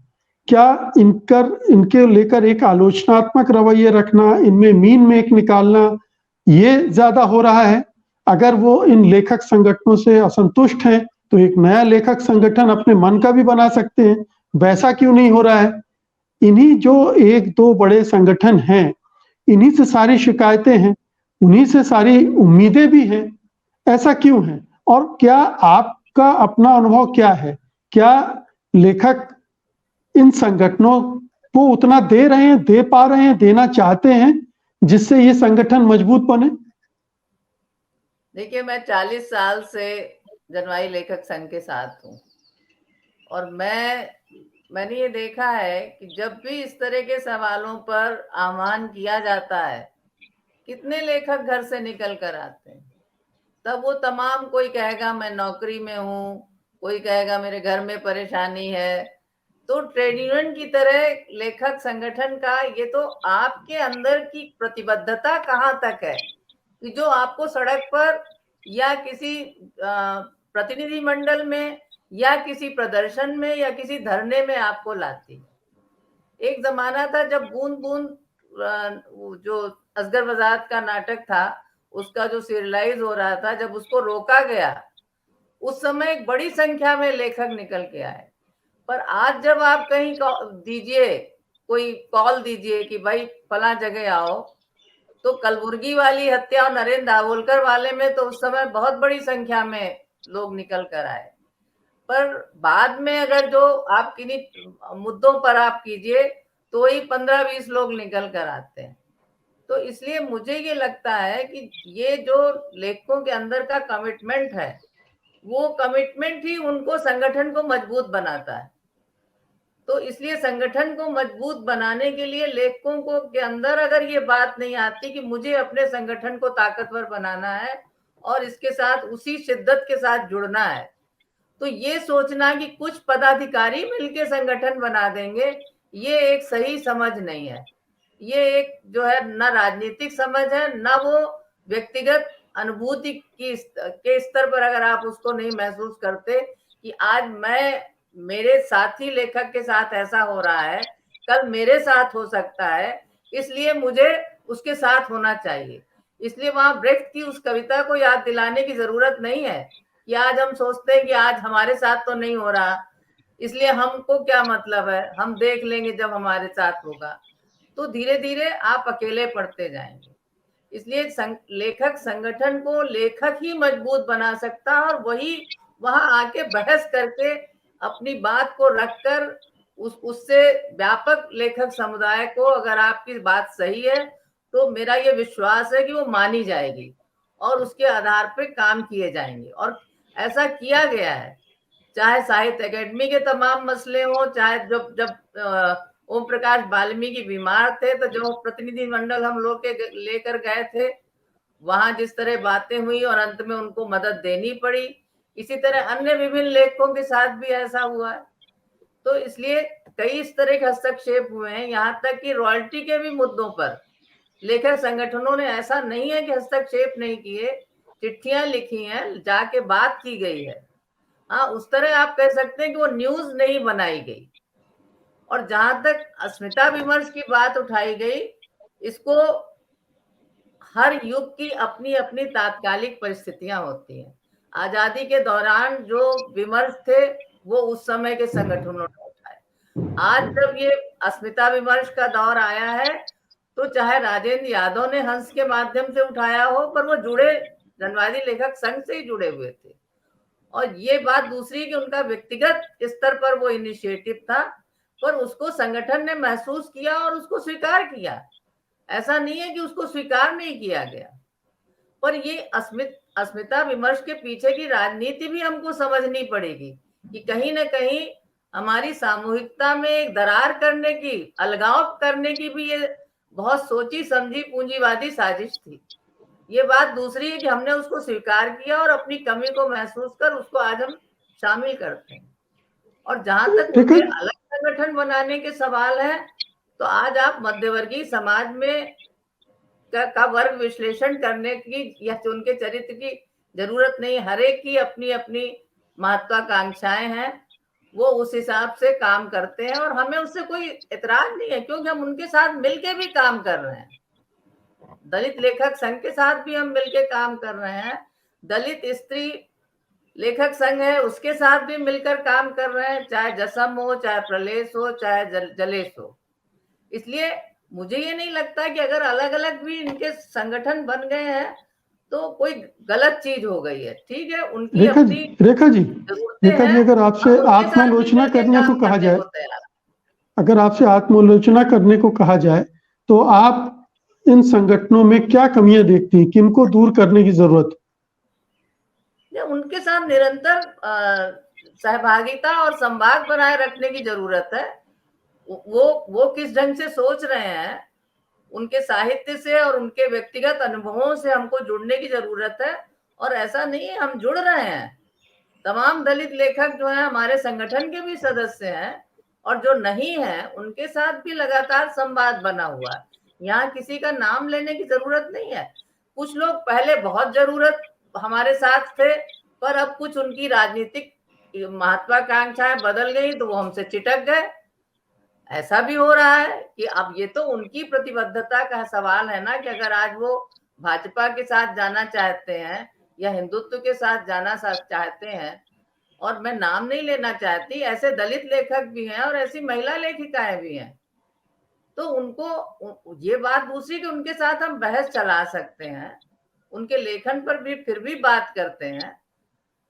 क्या इनके लेकर एक आलोचनात्मक रवैया रखना, इनमें मीन मेक निकालना, ये ज्यादा हो रहा है? अगर वो इन लेखक संगठनों से असंतुष्ट हैं तो एक नया लेखक संगठन अपने मन का भी बना सकते हैं, वैसा क्यों नहीं हो रहा है? इन्हीं जो एक दो बड़े संगठन हैं, इन्हीं से सारी शिकायतें हैं, उन्हीं से सारी उम्मीदें भी हैं, ऐसा क्यों है? और क्या आपका अपना अनुभव क्या है? क्या लेखक इन संगठनों को उतना दे रहे हैं, दे पा रहे हैं, देना चाहते हैं जिससे ये संगठन मजबूत बने? देखिए, मैं 40 साल से जनवाई लेखक संघ के साथ हूँ और मैं मैंने ये देखा है कि जब भी इस तरह के सवालों पर आह्वान किया जाता है, कितने लेखक घर से निकल कर आते हैं। तब वो तमाम, कोई कहेगा मैं नौकरी में हूँ, कोई कहेगा मेरे घर में परेशानी है। तो ट्रेड यूनियन की तरह लेखक संगठन का ये तो आपके अंदर की प्रतिबद्धता कहाँ तक है कि जो आपको सड़क पर या किसी प्रतिनिधि मंडल में या किसी प्रदर्शन में या किसी धरने में आपको लाती है। एक जमाना था जब बूंद बूंद जो असगर वजाहत का नाटक था, उसका जो सीरियलाइज हो रहा था, जब उसको रोका गया, उस समय एक बड़ी संख्या में लेखक निकल के आए। पर आज जब आप कहीं दीजिए, कोई कॉल दीजिए कि भाई फला जगह आओ, तो कलबुर्गी वाली हत्या और नरेंद्र दाभोलकर वाले में तो उस समय बहुत बड़ी संख्या में लोग निकल कर आए। पर बाद में अगर जो आप किन्हीं मुद्दों पर आप कीजिए तो ही 15-20 लोग निकल कर आते हैं। तो इसलिए मुझे ये लगता है कि ये जो लेखकों के अंदर का कमिटमेंट है, वो कमिटमेंट ही उनको संगठन को मजबूत बनाता है। तो इसलिए संगठन को मजबूत बनाने के लिए लेखकों को के अंदर अगर ये बात नहीं आती कि मुझे अपने संगठन को ताकतवर बनाना है और इसके साथ उसी शिद्दत के साथ जुड़ना है, तो ये सोचना कि कुछ पदाधिकारी मिलके संगठन बना देंगे, ये एक सही समझ नहीं है। ये एक जो है न राजनीतिक समझ है, न वो व्यक्तिगत अनुभूति के स्तर पर अगर आप उसको नहीं महसूस करते कि आज मेरे साथी लेखक के साथ ऐसा हो रहा है, कल मेरे साथ हो सकता है, इसलिए मुझे उसके साथ होना चाहिए। इसलिए वहां ब्रेख्ट की उस कविता को याद दिलाने की जरूरत नहीं है कि आज हम सोचते हैं कि आज हमारे साथ तो नहीं हो रहा, इसलिए हमको क्या मतलब है, हम देख लेंगे जब हमारे साथ होगा। तो धीरे धीरे आप अकेले पड़ते जाएंगे। इसलिए लेखक संगठन को लेखक ही मजबूत बना सकता है और वही वहां आके बहस करके अपनी बात को रखकर उससे व्यापक लेखक समुदाय को, अगर आपकी बात सही है तो मेरा ये विश्वास है कि वो मानी जाएगी और उसके आधार पर काम किए जाएंगे। और ऐसा किया गया है, चाहे साहित्य अकेडमी के तमाम मसले हो, चाहे जब ओम प्रकाश वाल्मीकि बीमार थे तो जो प्रतिनिधि मंडल हम लोग के लेकर गए थे, वहां जिस तरह बातें हुई और अंत में उनको मदद देनी पड़ी, इसी तरह अन्य विभिन्न लेखकों के साथ भी ऐसा हुआ है। तो इसलिए कई इस तरह के हस्तक्षेप हुए हैं, यहाँ तक कि रॉयल्टी के भी मुद्दों पर लेखक संगठनों ने, ऐसा नहीं है कि हस्तक्षेप नहीं किए, चिट्ठियां लिखी हैं, जाके बात की गई है। हाँ, उस तरह आप कह सकते हैं कि वो न्यूज नहीं बनाई गई। और जहां तक अस्मिता विमर्श की बात उठाई गई, इसको हर युग की अपनी अपनी तात्कालिक परिस्थितियां होती हैं। आजादी के दौरान जो विमर्श थे वो उस समय के संगठनों ने उठाए। आज जब ये अस्मिता विमर्श का दौर आया है तो चाहे राजेंद्र यादव ने हंस के माध्यम से उठाया हो, पर वो जुड़े जनवादी लेखक संघ से ही जुड़े हुए थे। और ये बात दूसरी कि उनका व्यक्तिगत स्तर पर वो इनिशिएटिव था, पर उसको संगठन ने महसूस किया और उसको स्वीकार किया। ऐसा नहीं है कि उसको स्वीकार नहीं किया गया। पर ये अस्मिता विमर्श के पीछे की राजनीति भी हमको समझनी पड़ेगी कि कहीं ना कहीं हमारी सामूहिकता में एक दरार करने की, अलगाव करने की भी ये बहुत सोची समझी पूंजीवादी साजिश थी। ये बात दूसरी है कि हमने उसको स्वीकार किया और अपनी कमी को महसूस कर उसको आज हम शामिल करते हैं। और जहां तक मुझे अलग संगठन बनाने के सवाल है, तो आज आप मध्यवर्गीय समाज में का वर्ग विश्लेषण करने की या उनके चरित्र की जरूरत नहीं। हर एक की अपनी अपनी महत्वाकांक्षाएं हैं, वो उस हिसाब से काम करते हैं और हमें उससे कोई एतराज नहीं है, क्योंकि हम उनके साथ मिलके भी काम कर रहे हैं। दलित लेखक संघ के साथ भी हम मिलके काम कर रहे हैं, दलित स्त्री लेखक संघ है उसके साथ भी मिलकर काम कर रहे हैं, चाहे जसम हो, चाहे प्रलेश हो, चाहे जलेश हो। इसलिए मुझे ये नहीं लगता कि अगर अलग अलग भी इनके संगठन बन गए हैं तो कोई गलत चीज हो गई है। ठीक है, उनकी अपनी रेखा जी, अगर आपसे आत्मालोचना करने को कहा जाए, अगर आपसे आत्मालोचना करने को कहा जाए तो आप इन संगठनों में क्या कमियां देखती हैं, किनको दूर करने की जरूरत? उनके साथ निरंतर सहभागिता और संवाद बनाए रखने की जरूरत है। वो किस ढंग से सोच रहे हैं, उनके साहित्य से और उनके व्यक्तिगत अनुभवों से हमको जुड़ने की जरूरत है। और ऐसा नहीं है, हम जुड़ रहे हैं। तमाम दलित लेखक जो है हमारे संगठन के भी सदस्य हैं, और जो नहीं है उनके साथ भी लगातार संवाद बना हुआ है। यहाँ किसी का नाम लेने की जरूरत नहीं है। कुछ लोग पहले बहुत जरूरत हमारे साथ थे, पर अब कुछ उनकी राजनीतिक महत्वाकांक्षाएं बदल गई तो वो हमसे चिटक गए। ऐसा भी हो रहा है कि अब ये तो उनकी प्रतिबद्धता का सवाल है ना, कि अगर आज वो भाजपा के साथ जाना चाहते हैं या हिंदुत्व के साथ जाना चाहते हैं, और मैं नाम नहीं लेना चाहती, ऐसे दलित लेखक भी हैं और ऐसी महिला लेखिकाएं भी हैं, तो उनको ये बात दूसरी कि उनके साथ हम बहस चला सकते हैं, उनके लेखन पर भी फिर भी बात करते हैं।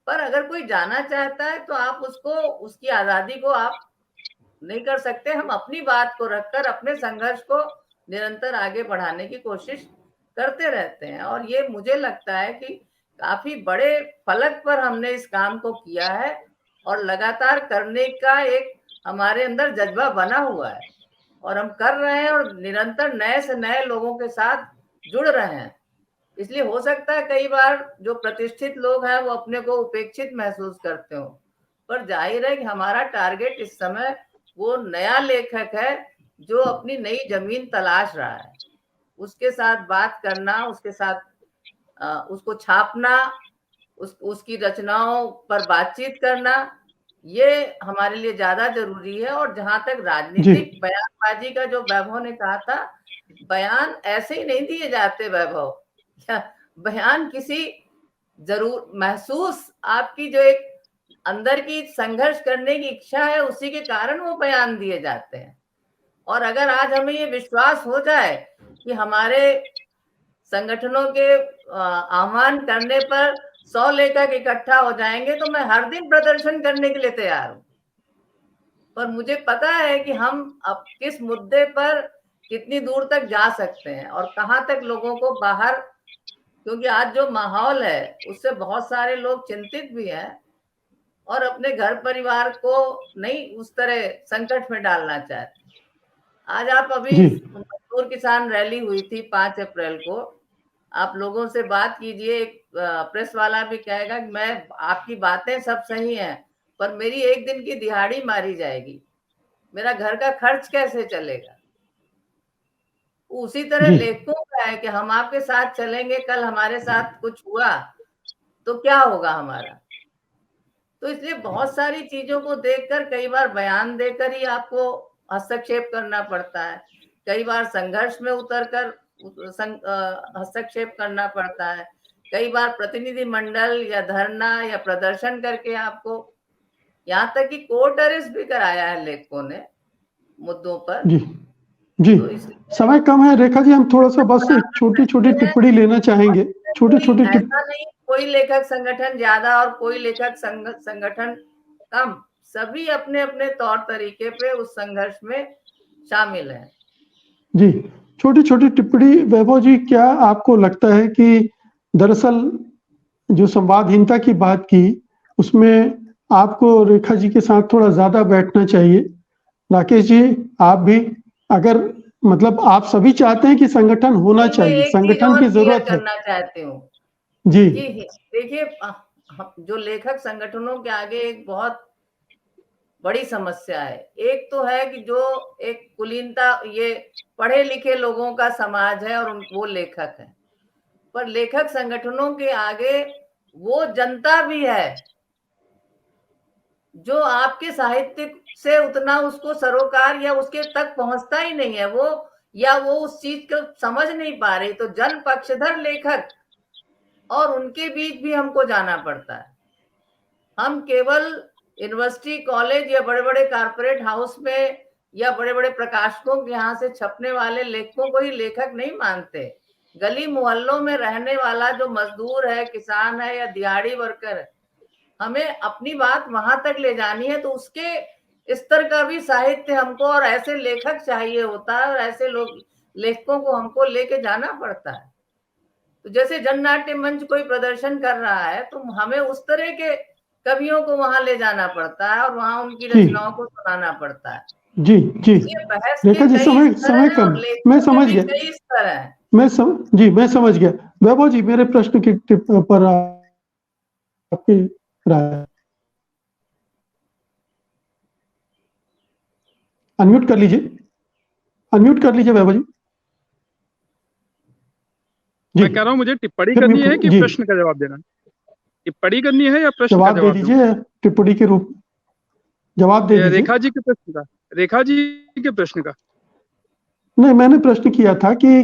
पर अगर कोई जाना चाहता है तो आप उसको, उसकी आजादी को आप नहीं कर सकते। हम अपनी बात को रखकर अपने संघर्ष को निरंतर आगे बढ़ाने की कोशिश करते रहते हैं। और ये मुझे लगता है कि काफी बड़े फलक पर हमने इस काम को किया है, और लगातार करने का एक हमारे अंदर जज्बा बना हुआ है, और हम कर रहे हैं, और निरंतर नए से नए लोगों के साथ जुड़ रहे हैं। इसलिए हो सकता है कई बार जो प्रतिष्ठित लोग हैं वो अपने को उपेक्षित महसूस करते हो, पर जाहिर है कि हमारा टारगेट इस समय वो नया लेखक है जो अपनी नई जमीन तलाश रहा है। उसके साथ बात करना, उसके साथ उसको छापना, उसकी रचनाओं पर बातचीत करना, ये हमारे लिए ज्यादा जरूरी है। और जहां तक राजनीतिक बयानबाजी का, जो वैभव ने कहा था, बयान ऐसे ही नहीं दिए जाते वैभव। बयान किसी जरूर महसूस, आपकी जो एक अंदर की संघर्ष करने की इच्छा है, उसी के कारण वो बयान दिए जाते हैं। और अगर आज हमें ये विश्वास हो जाए कि हमारे संगठनों के आह्वान करने पर 100 लेखक इकट्ठा हो जाएंगे, तो मैं हर दिन प्रदर्शन करने के लिए तैयार हूं। पर मुझे पता है कि हम अब किस मुद्दे पर कितनी दूर तक जा सकते हैं और कहां तक लोगों को बाहर, क्योंकि आज जो माहौल है उससे बहुत सारे लोग चिंतित भी हैं और अपने घर परिवार को नहीं उस तरह संकट में डालना चाहते। आज आप अभी मजदूर किसान रैली हुई थी 5 अप्रैल को, आप लोगों से बात कीजिए। एक प्रेस वाला भी कहेगा कि मैं, आपकी बातें सब सही हैं, पर मेरी एक दिन की दिहाड़ी मारी जाएगी, मेरा घर का खर्च कैसे चलेगा। उसी तरह लेखकों का है कि हम आपके साथ चलेंगे, कल हमारे साथ कुछ हुआ तो क्या होगा हमारा। तो इसलिए बहुत सारी चीजों को देखकर कई बार बयान देकर ही आपको हस्तक्षेप करना पड़ता है, कई बार संघर्ष में उतरकर हस्तक्षेप करना पड़ता है, कई बार प्रतिनिधि मंडल या धरना या प्रदर्शन करके आपको, यहाँ तक कि कोर्ट अरेस्ट भी कराया है लेखकों ने मुद्दों पर। जी तो समय कम है रेखा जी, हम थोड़ा सा बस छोटी छोटी टिप्पणी लेना चाहेंगे। छोटी छोटी ऐसा नहीं कोई लेखक संगठन ज्यादा और कोई लेखक संगठन कम, सभी अपने अपने तौर तरीके पे उस संघर्ष में शामिल हैं। जी, छोटी छोटी टिप्पणी। वैभव जी, क्या आपको लगता है कि दरअसल जो संवादहीनता की बात की, उसमें आपको रेखा जी के साथ थोड़ा ज्यादा बैठना चाहिए? राकेश जी, आप भी, अगर मतलब आप सभी चाहते हैं कि संगठन होना चाहिए, संगठन की जरूरत है। करना चाहती हूँ जी देखिए, जो लेखक संगठनों के आगे एक बहुत बड़ी समस्या है। एक तो है कि जो एक कुलीनता, ये पढ़े लिखे लोगों का समाज है और वो लेखक है, पर लेखक संगठनों के आगे वो जनता भी है जो आपके साहित्य से उतना उसको सरोकार या उसके तक पहुंचता ही नहीं है, वो या वो उस चीज को समझ नहीं पा रही। तो जन पक्षधर लेखक और उनके बीच भी हमको जाना पड़ता है। हम केवल यूनिवर्सिटी, कॉलेज या बड़े बड़े कारपोरेट हाउस में या बड़े बड़े प्रकाशकों के यहाँ से छपने वाले लेखकों को ही लेखक नहीं मानते। गली मोहल्लों में रहने वाला जो मजदूर है, किसान है या दिहाड़ी वर्कर है, हमें अपनी बात वहां तक ले जानी है, तो उसके स्तर का भी साहित्य हमको और ऐसे लेखक चाहिए होता है, और ऐसे लोग लेखकों को हमको लेके जाना पड़ता है। तो जैसे जननाट्य मंच कोई प्रदर्शन कर रहा है तो हमें उस तरह के कवियों को वहां ले जाना पड़ता है और वहां उनकी जी रचनाओं को सुनाना पड़ता है। जी जी। ये बहस के रेखा जी, कई समय स्तर समय हैं कम, और मैं लेखकों के समझ भी गया, कई स्तर हैं। मैं समझ गया। वैभव जी, मेरे प्रश्न की पर आपकी राय। अनम्यूट कर लीजिए, अनम्यूट कर लीजिए वैभव जी। जी, मैं कह रहा हूँ मुझे टिप्पणी फिर करनी म्यूट है कि जी, प्रश्न का जवाब देना है? टिप्पणी करनी है या प्रश्न का जवाब दे जवाब दूं? दीजिए टिप्पणी के रूप, जवाब दे ये दीजिए। रेखा जी के प्रश्न का, रेखा जी के प्रश्न का। नहीं, मैंने प्रश्न किया था कि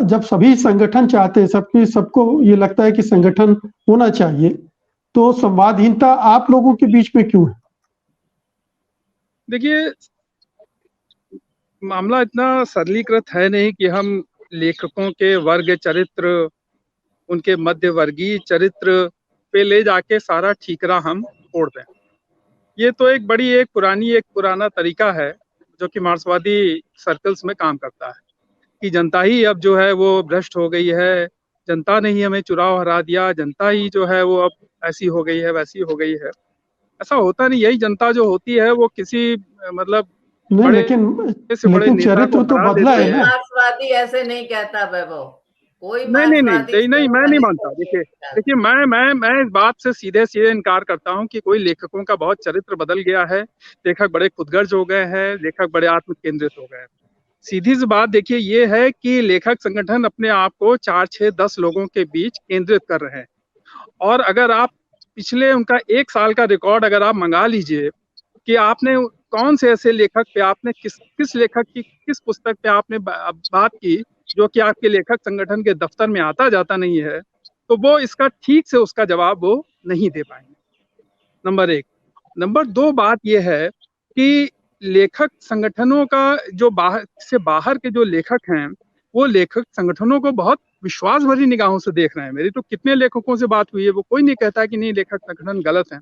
जब सभी संगठन चाहते हैं, सबको ये लगता है कि संगठन होना चाहिए, तो संवादहीनता आप लोगों के बीच में क्यों है? देखिए, मामला इतना सरलीकृत है नहीं कि हम लेखकों के वर्ग चरित्र, उनके मध्यवर्गीय चरित्र पे ले जाके सारा ठीकरा हम फोड़ दें। ये तो एक पुराना तरीका है जो कि मार्क्सवादी सर्कल्स में काम करता है कि जनता ही अब जो है वो भ्रष्ट हो गई है, जनता ने ही हमें चुनाव हरा दिया, जनता ही जो है वो अब ऐसी हो गई है, वैसी हो गई है। ऐसा होता नहीं। यही जनता जो होती है वो किसी मतलब नहीं, बड़े से बड़े लेकिन नेता को चरित्र तो हरा बदला देते है कोई ना। हैं। मार्क्सवादी ऐसे नहीं कहता वैभव, कोई नहीं नहीं नहीं मार्क्सवादी नहीं नहीं, मैं नहीं सोशलिस्ट मानता। ऐसे देखिए नहीं कहता। देखिए, मैं इस बात से सीधे सीधे इनकार करता हूँ कि कोई लेखकों का बहुत चरित्र बदल गया है। लेखक बड़े खुदगर्ज हो गए हैं, लेखक बड़े आत्म केंद्रित हो गए हैं। सीधी सी बात देखिए ये है कि लेखक संगठन अपने आप को 4, 6, 10 लोगों के बीच केंद्रित कर रहे हैं। और अगर आप पिछले उनका 1 साल का रिकॉर्ड अगर आप मंगा लीजिए कि आपने कौन से ऐसे लेखक पे आपने किस लेखक की किस पुस्तक पे आपने बात की जो कि आपके लेखक संगठन के दफ्तर में आता जाता नहीं है, तो वो इसका ठीक से उसका जवाब वो नहीं दे पाएंगे। नंबर 1। नंबर 2 बात यह है कि लेखक संगठनों का जो बाहर के जो लेखक हैं, वो लेखक संगठनों को बहुत विश्वास भरी निगाहों से देख रहे हैं। मेरी तो कितने लेखकों से बात हुई है, वो कोई नहीं कहता कि नहीं लेखक संगठन गलत है।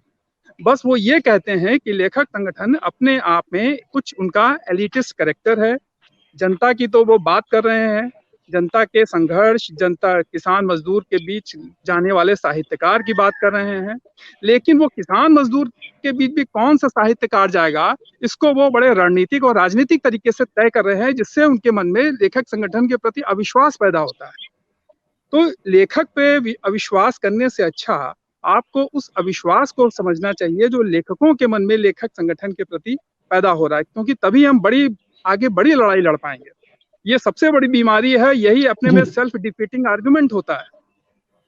बस वो ये कहते हैं कि लेखक संगठन अपने आप में कुछ उनका एलिटिस्ट कैरेक्टर है। जनता की तो वो बात कर रहे हैं, जनता के संघर्ष, जनता किसान मजदूर के बीच जाने वाले साहित्यकार की बात कर रहे हैं। लेकिन वो किसान मजदूर के बीच भी कौन सा साहित्यकार जाएगा, इसको वो बड़े रणनीतिक और राजनीतिक तरीके से तय कर रहे हैं, जिससे उनके मन में लेखक संगठन के प्रति अविश्वास पैदा होता है। तो लेखक पे अविश्वास करने से अच्छा आपको उस अविश्वास को समझना चाहिए जो लेखकों के मन में लेखक संगठन के प्रति पैदा हो रहा है, क्योंकि तभी हम आगे बड़ी लड़ाई लड़ पाएंगे। ये सबसे बड़ी बीमारी है, यही अपने जी में सेल्फ डिफीटिंग आर्गुमेंट होता है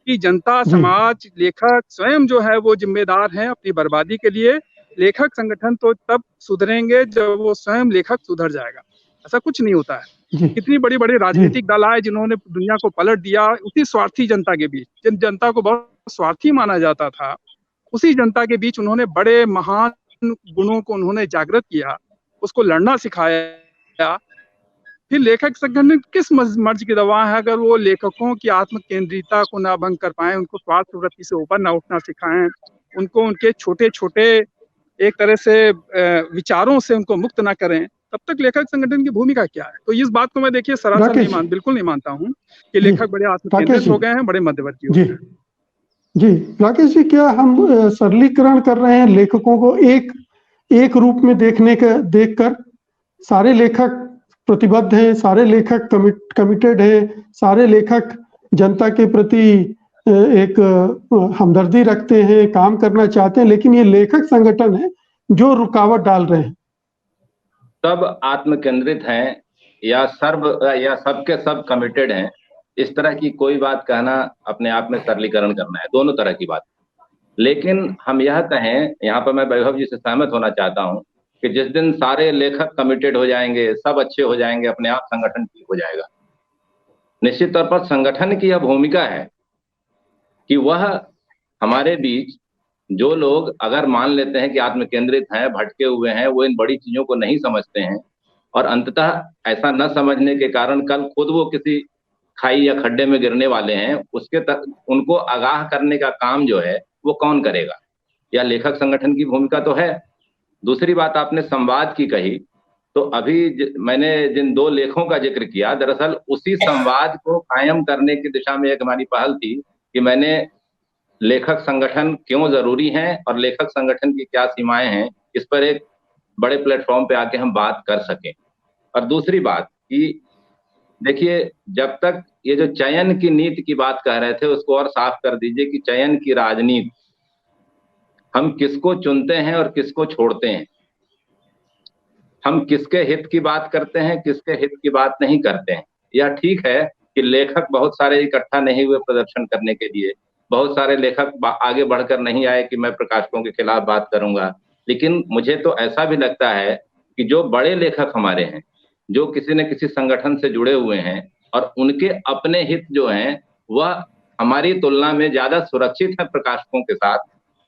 कि जनता, जी समाज, लेखक स्वयं जो है वो जिम्मेदार हैं अपनी बर्बादी के लिए। लेखक संगठन तो तब सुधरेंगे जब वो स्वयं लेखक सुधर जाएगा। ऐसा कुछ नहीं होता है। जी कितनी बड़ी बड़ी जी राजनीतिक दल आए जिन्होंने दुनिया को पलट दिया, उसी स्वार्थी जनता के बीच, जिन जनता को बहुत स्वार्थी माना जाता था, उसी जनता के बीच उन्होंने बड़े महान गुणों को उन्होंने जागृत किया, उसको लड़ना सिखाया। फिर लेखक संगठन किस मर्ज की दवा है अगर वो लेखकों की आत्म केंद्रिता को ना भंग कर पाए, उनको स्वार्थ वृत्ति से ऊपर ना उठना सिखाएं, उनको उनके छोटे छोटे एक तरह से विचारों से उनको मुक्त ना करें, तब तक लेखक संगठन की भूमिका क्या है? तो इस बात को मैं देखिए सरासर राकेश बिल्कुल नहीं मानता हूँ कि जी, लेखक बड़े आत्म राकेश केंद्रित जी हो गए हैं, बड़े मध्यवर्ती हो जी गए हैं। जी। राकेश जी, क्या हम सरलीकरण कर रहे हैं, लेखकों को एक रूप में देखकर सारे लेखक प्रतिबद्ध हैं, सारे लेखक कमिटेड हैं, सारे लेखक जनता के प्रति एक हमदर्दी रखते हैं, काम करना चाहते हैं, लेकिन ये लेखक संगठन है जो रुकावट डाल रहे हैं? सब आत्म केंद्रित हैं या सबके सब कमिटेड हैं, इस तरह की कोई बात कहना अपने आप में सरलीकरण करना है। दोनों तरह की बात। लेकिन हम यह कहें, यहाँ पर मैं वैभव जी से सहमत होना चाहता हूं कि जिस दिन सारे लेखक कमिटेड हो जाएंगे, सब अच्छे हो जाएंगे, अपने आप संगठन ठीक हो जाएगा। निश्चित तौर पर संगठन की यह भूमिका है कि वह हमारे बीच जो लोग अगर मान लेते हैं कि आत्म केंद्रित हैं, भटके हुए हैं, वो इन बड़ी चीजों को नहीं समझते हैं और अंततः ऐसा न समझने के कारण कल खुद वो किसी खाई या खड्डे में गिरने वाले हैं, उसके तक उनको आगाह करने का काम जो है वो कौन करेगा? या लेखक संगठन की भूमिका तो है। दूसरी बात आपने संवाद की कही, तो अभी मैंने जिन 2 लेखों का जिक्र किया, दरअसल उसी संवाद को कायम करने की दिशा में एक हमारी पहल थी कि मैंने लेखक संगठन क्यों जरूरी हैं और लेखक संगठन की क्या सीमाएं हैं, इस पर एक बड़े प्लेटफॉर्म पे आके हम बात कर सकें। और दूसरी बात कि देखिए, जब तक ये जो चयन की नीति की बात कह रहे थे उसको और साफ कर दीजिए कि चयन की राजनीति, हम किसको चुनते हैं और किसको छोड़ते हैं, हम किसके हित की बात करते हैं, किसके हित की बात नहीं करते हैं। यह ठीक है कि लेखक बहुत सारे इकट्ठा नहीं हुए प्रदर्शन करने के लिए, बहुत सारे लेखक आगे बढ़कर नहीं आए कि मैं प्रकाशकों के खिलाफ बात करूंगा, लेकिन मुझे तो ऐसा भी लगता है कि जो बड़े लेखक हमारे हैं, जो किसी न किसी संगठन से जुड़े हुए हैं और उनके अपने हित जो हैं वह हमारी तुलना में ज्यादा सुरक्षित है प्रकाशकों के साथ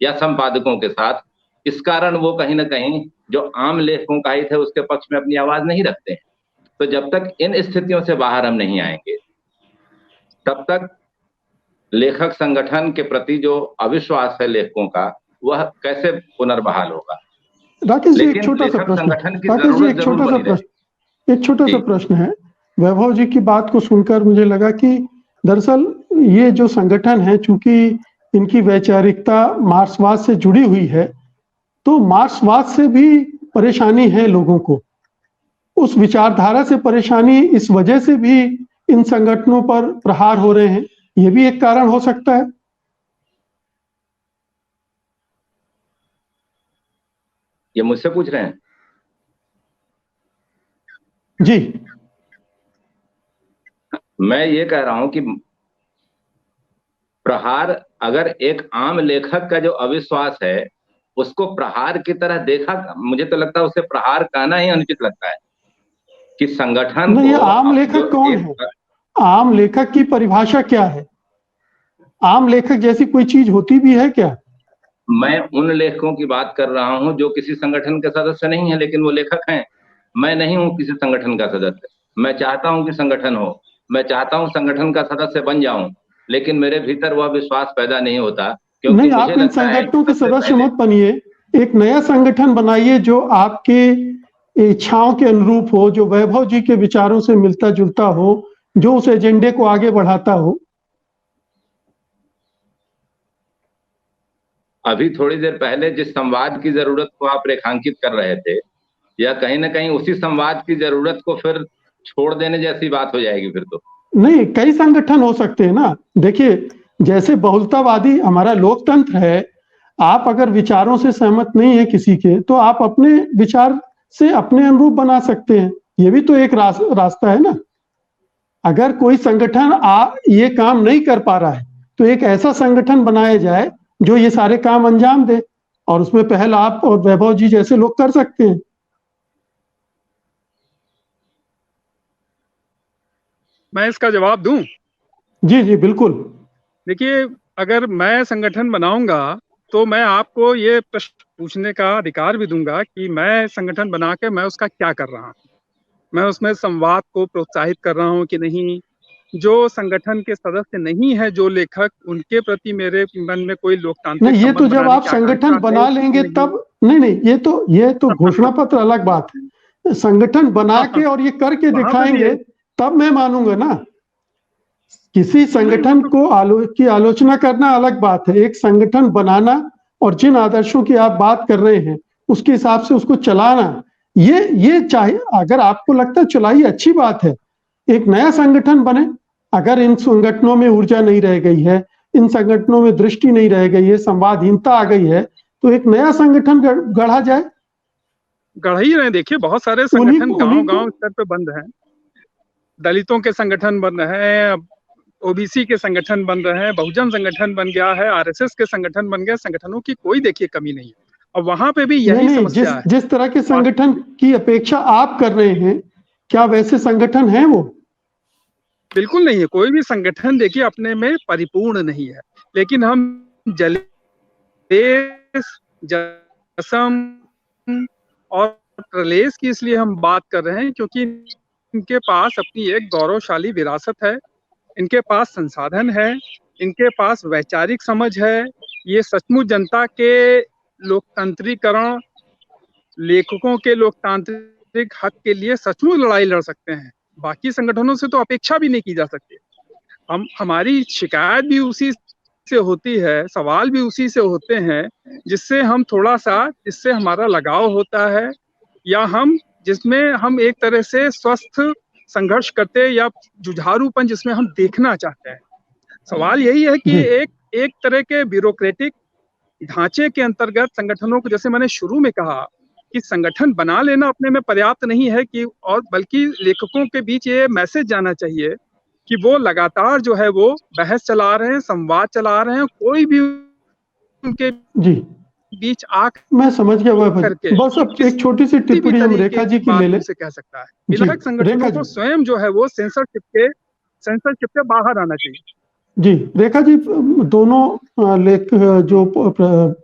या संपादकों के साथ। इस कारण वो कहीं ना कहीं जो आम लेखकों का हित है उसके पक्ष में अपनी आवाज नहीं रखते हैं। तो जब तक इन स्थितियों से बाहर हम नहीं आएंगे तब तक लेखक संगठन के प्रति जो अविश्वास है लेखकों का, वह कैसे पुनर्बहाल होगा। राकेश जी, एक छोटा सा प्रश्न, राकेश जी एक छोटा सा प्रश्न है। वैभव जी की बात को सुनकर मुझे लगा कि दरअसल ये जो संगठन है, चूंकि इनकी वैचारिकता मार्क्सवाद से जुड़ी हुई है, तो मार्क्सवाद से भी परेशानी है लोगों को, उस विचारधारा से परेशानी, इस वजह से भी इन संगठनों पर प्रहार हो रहे हैं, ये भी एक कारण हो सकता है। ये मुझसे पूछ रहे हैं? जी, मैं ये कह रहा हूं कि प्रहार, अगर एक आम लेखक का जो अविश्वास है उसको प्रहार की तरह देखा, मुझे तो लगता है उसे प्रहार कहना ही अनुचित लगता है कि संगठन नहीं, ये आम लेखक कौन है? आम लेखक की परिभाषा क्या है? आम लेखक जैसी कोई चीज होती भी है क्या? मैं उन लेखकों की बात कर रहा हूं जो किसी संगठन के सदस्य नहीं है लेकिन वो लेखक हैं। मैं नहीं हूं किसी संगठन का सदस्य, मैं चाहता हूं कि संगठन हो, मैं चाहता हूं संगठन का सदस्य बन जाऊं, लेकिन मेरे भीतर वह विश्वास पैदा नहीं होता। क्योंकि नहीं, आप इन संगठनों के सदस्य मत बनिए, एक नया संगठन बनाइए जो आपके इच्छाओं के अनुरूप हो, जो वैभव जी के विचारों से मिलता जुलता हो, जो उस एजेंडे को आगे बढ़ाता हो। अभी थोड़ी देर पहले जिस संवाद की जरूरत को आप रेखांकित कर रहे थे, या कहीं ना कहीं उसी संवाद की जरूरत को फिर छोड़ देने जैसी बात हो जाएगी फिर तो। नहीं, कई संगठन हो सकते हैं ना। देखिए, जैसे बहुलतावादी हमारा लोकतंत्र है, आप अगर विचारों से सहमत नहीं है किसी के, तो आप अपने विचार से अपने अनुरूप बना सकते हैं, ये भी तो एक रास्ता है ना। अगर कोई संगठन ये काम नहीं कर पा रहा है तो एक ऐसा संगठन बनाया जाए जो ये सारे काम अंजाम दे, और उसमें पहल आप और वैभव जी जैसे लोग कर सकते हैं। मैं इसका जवाब दूं? जी जी बिल्कुल। देखिए, अगर मैं संगठन बनाऊंगा तो मैं आपको ये प्रश्न पूछने का अधिकार भी दूंगा कि मैं संगठन बना के मैं उसका क्या कर रहा हूँ, मैं उसमें संवाद को प्रोत्साहित कर रहा हूँ कि नहीं, जो संगठन के सदस्य नहीं है जो लेखक, उनके प्रति मेरे मन में कोई लोकतांत्रिक नहीं, ये तो जब आप संगठन बना लेंगे तब, नहीं, ये तो घोषणा पत्र अलग बात है, संगठन बना के और ये करके दिखाएंगे तब मैं मानूंगा ना। किसी संगठन को की आलोचना करना अलग बात है, एक संगठन बनाना और जिन आदर्शों की आप बात कर रहे हैं उसके हिसाब से उसको चलाना, ये चाहे, अगर आपको लगता है चलाई अच्छी बात है, एक नया संगठन बने। अगर इन संगठनों में ऊर्जा नहीं रह गई है, इन संगठनों में दृष्टि नहीं रह गई है, संवादहीनता आ गई है, तो एक नया संगठन गढ़ा जाए। गढ़ ही रहे। देखिए, बहुत सारे संगठन गांव स्तर पे बंद हैं, दलितों के संगठन बन रहे हैं, ओबीसी के संगठन बन रहे हैं, बहुजन संगठन बन गया है, आरएसएस के संगठन बन गए। संगठनों की कोई देखिए कमी नहीं है, और वहां पे भी यही समस्या है। जिस तरह के संगठन की अपेक्षा आप कर रहे हैं, क्या वैसे संगठन हैं वो? बिल्कुल नहीं है। कोई भी संगठन देखिए अपने में परिपूर्ण नहीं है, लेकिन हम जलेश, जसम और प्रलेस की इसलिए हम बात कर रहे हैं क्योंकि इनके पास अपनी एक गौरवशाली विरासत है, इनके पास संसाधन है, इनके पास वैचारिक समझ है। ये सचमुच जनता के लोकतांत्रिकरण, लेखकों के लोकतांत्रिक हक के लिए सचमुच लड़ाई लड़ सकते हैं। बाकी संगठनों से तो अपेक्षा भी नहीं की जा सकती। हमारी शिकायत भी उसी से होती है, सवाल भी उसी से होते हैं जिससे हम थोड़ा सा, जिससे हमारा लगाव होता है, या जिसमें हम एक तरह से स्वस्थ संघर्ष करते हैं, या जुझारूपन जिसमें हम देखना चाहते हैं। सवाल यही है कि एक तरह के ब्यूरोक्रेटिक ढांचे के अंतर्गत संगठनों को, जैसे मैंने शुरू में कहा कि संगठन बना लेना अपने में पर्याप्त नहीं है, कि और बल्कि लेखकों के बीच ये मैसेज जाना चाहिए कि वो लगातार जो है वो बहस चला रहे हैं, संवाद चला रहे हैं, कोई भी उनके बीच मैं समझ गया वह करके, बस अब एक छोटी सी टिप्पणी हम रेखा जी की ले लें से कह सकता है। लेखक संगठनों को स्वयं जो है वो सेंसरशिप के बाहर आना चाहिए। जी रेखा जी, दोनों लेख जो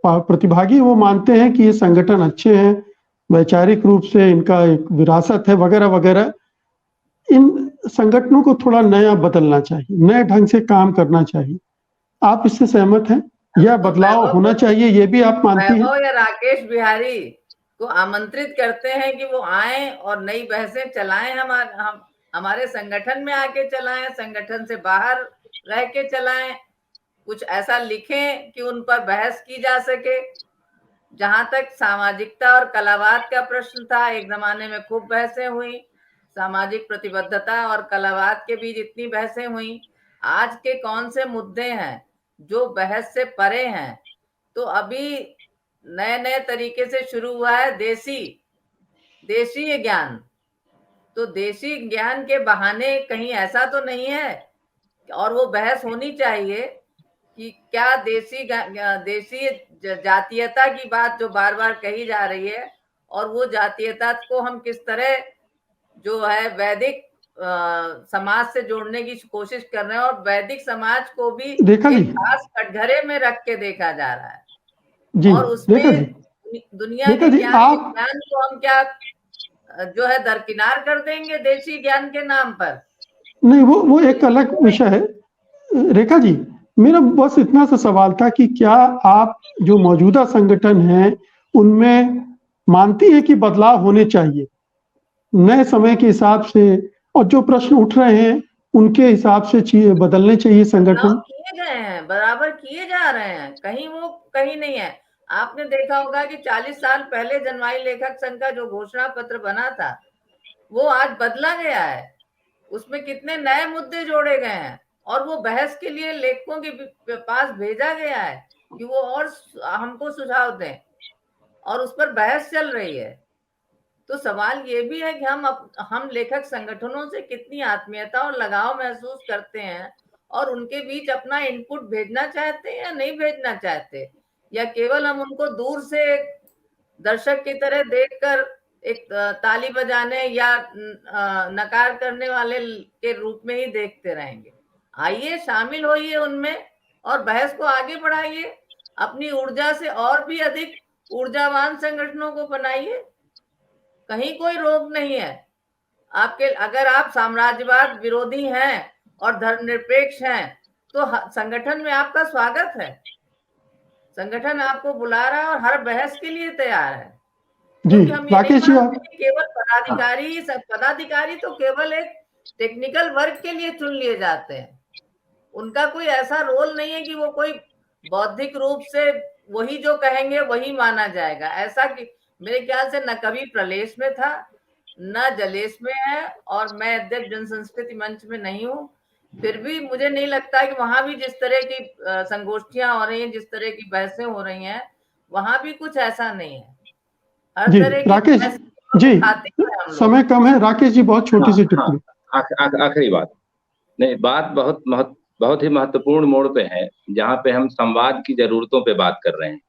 प्रतिभागी वो मानते हैं कि ये संगठन अच्छे हैं, वैचारिक रूप से इनका एक विरासत है वगैरह वगैरह। इन संगठनों को थोड़ा नया बदलना चाहिए, नए ढंग से काम करना चाहिए। आप इससे सहमत हैं? यह बदलाव होना चाहिए, ये भी आप मानती हैं? या राकेश बिहारी को आमंत्रित करते हैं कि वो आए और नई बहसें चलाएं, हमारे संगठन में आके चलाएं, संगठन से बाहर रह के चलाएं, कुछ ऐसा लिखें कि उन पर बहस की जा सके। जहां तक सामाजिकता और कलावाद का प्रश्न था, एक जमाने में खूब बहसें हुई, सामाजिक प्रतिबद्धता और कलावाद के बीच इतनी बहसें हुई। आज के कौन से मुद्दे हैं जो बहस से परे हैं? तो अभी नए नए तरीके से शुरू हुआ है देशी ज्ञान। तो देशी ज्ञान के बहाने कहीं ऐसा तो नहीं है, और वो बहस होनी चाहिए कि क्या देशी जातीयता की बात जो बार बार कही जा रही है, और वो जातीयता को हम किस तरह जो है वैदिक समाज से जोड़ने की कोशिश कर रहे हैं, और वैदिक समाज को भी एक खास कटघरे में रख के देखा जा रहा है। जी, और उसमें दुनिया के ज्ञान को हम क्या जो है दरकिनार कर देंगे देशी ज्ञान के नाम पर? नहीं, वो एक अलग विषय है। रेखा जी, मेरा बस इतना सा सवाल था कि क्या आप जो मौजूदा संगठन हैं उनमें मानती है कि बदलाव होने चाहिए नए समय के हिसाब से, और जो प्रश्न उठ रहे हैं उनके हिसाब से बदलने चाहिए संगठन? किए गए हैं, बराबर किए जा रहे हैं, कहीं वो कहीं नहीं है। आपने देखा होगा कि 40 साल पहले जनवाई लेखक संघ का जो घोषणा पत्र बना था वो आज बदला गया है, उसमें कितने नए मुद्दे जोड़े गए हैं, और वो बहस के लिए लेखकों के पास भेजा गया है कि वो और हमको सुझाव दें, और उस पर बहस चल रही है। तो सवाल ये भी है कि हम लेखक संगठनों से कितनी आत्मीयता और लगाव महसूस करते हैं, और उनके बीच अपना इनपुट भेजना चाहते हैं या नहीं भेजना चाहते, या केवल हम उनको दूर से एक दर्शक की तरह देखकर एक ताली बजाने या नकार करने वाले के रूप में ही देखते रहेंगे। आइए, शामिल होइए उनमें और बहस को आगे बढ़ाइए, अपनी ऊर्जा से और भी अधिक ऊर्जावान संगठनों को बनाइए, कहीं कोई रोक नहीं है आपके। अगर आप साम्राज्यवाद विरोधी हैं और धर्मनिरपेक्ष हैं तो संगठन में आपका स्वागत है, संगठन आपको बुला रहा है और हर बहस के लिए तैयार है। जी, राकेश जी, केवल पदाधिकारी तो केवल एक टेक्निकल वर्क के लिए चुन लिए जाते हैं, उनका कोई ऐसा रोल नहीं है कि वो कोई बौद्धिक रूप से वही जो कहेंगे वही माना जाएगा। ऐसा कि मेरे ख्याल से न कभी प्रलेश में था न जलेश में है, और मैं अध्यक्ष जनसंस्कृति मंच में नहीं हूँ, फिर भी मुझे नहीं लगता कि वहां भी जिस तरह की संगोष्ठियां हो रही हैं, जिस तरह की बहसें हो रही हैं, वहां भी कुछ ऐसा नहीं है। हर तरह की राकेश जी, समय कम है, राकेश जी बहुत छोटी सी टिप्पणी। आखिरी बात, नहीं, बात बहुत ही महत्वपूर्ण मोड़ पे है, जहाँ पे हम संवाद की जरूरतों पे बात कर रहे हैं।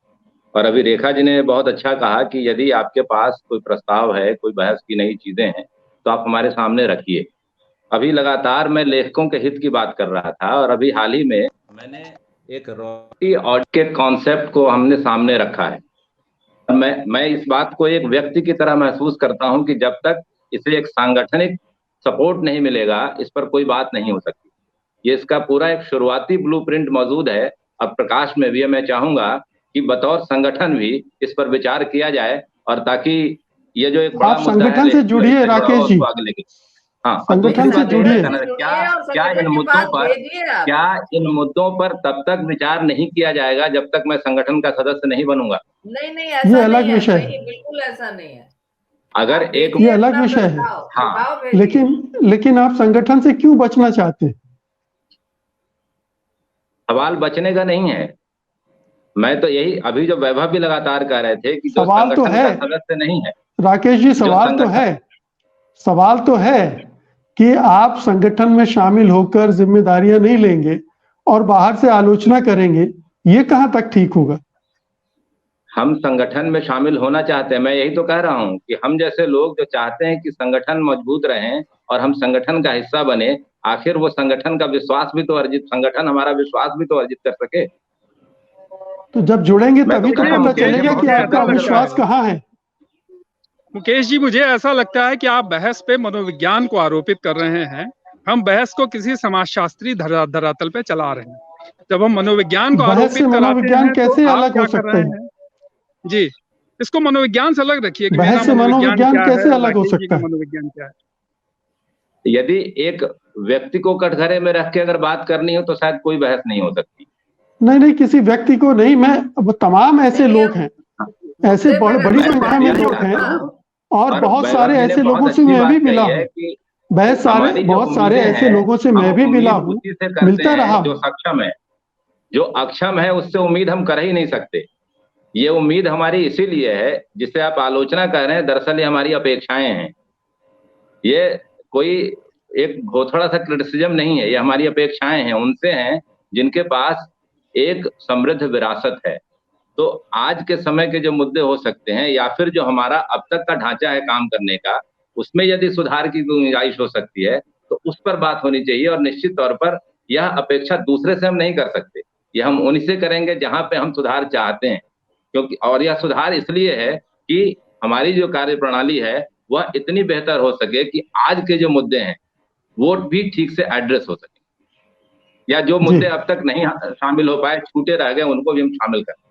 और अभी रेखा जी ने बहुत अच्छा कहा कि यदि आपके पास कोई प्रस्ताव है, कोई बहस की नई चीजें हैं, तो आप हमारे सामने रखिए। अभी लगातार मैं लेखकों के हित की बात कर रहा था, और अभी हाल ही में मैंने एक रॉयल्टी ऑडिट के कॉन्सेप्ट को हमने सामने रखा है। मैं इस बात को एक व्यक्ति की तरह महसूस करता हूं कि जब तक इसे एक सांगठनिक सपोर्ट नहीं मिलेगा, इस पर कोई बात नहीं हो सकती। ये इसका पूरा एक शुरुआती ब्लूप्रिंट मौजूद है। अब प्रकाश में भी मैं चाहूंगा कि बतौर संगठन भी इस पर विचार किया जाए, और ताकि ये जो एक बड़ा संगठन से जुड़िए राकेश जी, हाँ, संगठन से जुड़िए। क्या इन मुद्दों पर तब तक विचार नहीं किया जाएगा जब तक मैं संगठन का सदस्य नहीं बनूंगा? नहीं ऐसा ये अलग नहीं विषय है, है। नहीं बिल्कुल ऐसा नहीं है। अगर एक ये अलग विषय है। हाँ, लेकिन आप संगठन से क्यों बचना चाहते हैं? सवाल बचने का नहीं है। मैं तो यही, अभी जो वैभव भी लगातार कह रहे थे कि जो सवाल तो संगठन है का सदस्य नहीं है। राकेश जी, सवाल तो है कि आप संगठन में शामिल होकर जिम्मेदारियां नहीं लेंगे और बाहर से आलोचना करेंगे, ये कहां तक ठीक होगा? हम संगठन में शामिल होना चाहते हैं। मैं यही तो कह रहा हूं कि हम जैसे लोग जो चाहते हैं कि संगठन मजबूत रहें और हम संगठन का हिस्सा बने, आखिर वो संगठन का विश्वास भी तो अर्जित, संगठन हमारा विश्वास भी तो अर्जित कर सके। तो जब जुड़ेंगे मैं तो तभी तो कह रहा हूं पता कि चलेगा कि मुझे आपका ऐसा लगता विश्वास है, कहाँ है। मुकेश जी, मुझे ऐसा लगता है कि आप बहस पे मनोविज्ञान को आरोपित कर रहे हैं। हम बहस को किसी समाजशास्त्री धरातल पे चला रहे हैं। जब हम मनोविज्ञान को बहस आरोपित से कराते मनोविज्ञान हैं तो कैसे आप अलग क्या हो कर सकते रहे हैं? हैं? जी, इसको मनोविज्ञान से अलग रखिए कि मेरा बहस से मनोविज्ञान मनोविज्ञान क्या है कैसे और अलग हो राकेश जी सकता का है? मनोविज्ञान क्या है। यदि एक व्यक्ति को कटघरे में रख के अगर बात करनी हो तो शायद कोई बहस नहीं हो सकती। नहीं, किसी व्यक्ति को नहीं, मैं अब तमाम ऐसे लोग हैं, ऐसे बड़ी संख्या में लोग हैं और बहुत सारे ऐसे लोगों से मैं भी मिला हूँ। बहुत सारे ऐसे लोगों से मैं भी मिला हूँ, मिलता रहा जो हूँ। सक्षम है, जो अक्षम है, उससे उम्मीद हम कर ही नहीं सकते। ये उम्मीद हमारी इसीलिए है, जिसे आप आलोचना कर रहे हैं, दरअसल ये हमारी अपेक्षाएं हैं। ये कोई एक थोड़ा सा क्रिटिसिज्म नहीं है, ये हमारी अपेक्षाएं हैं, उनसे हैं जिनके पास एक समृद्ध विरासत है। तो आज के समय के जो मुद्दे हो सकते हैं या फिर जो हमारा अब तक का ढांचा है काम करने का, उसमें यदि सुधार की गुंजाइश हो सकती है तो उस पर बात होनी चाहिए। और निश्चित तौर पर यह अपेक्षा दूसरे से हम नहीं कर सकते, यह हम उन्हीं से करेंगे जहां पे हम सुधार चाहते हैं। क्योंकि और यह सुधार इसलिए है कि हमारी जो कार्य प्रणाली है वह इतनी बेहतर हो सके कि आज के जो मुद्दे हैं वो भी ठीक से एड्रेस हो सके, या जो मुद्दे अब तक नहीं शामिल हो पाए, छूटे रह गए, उनको भी हम शामिल करें।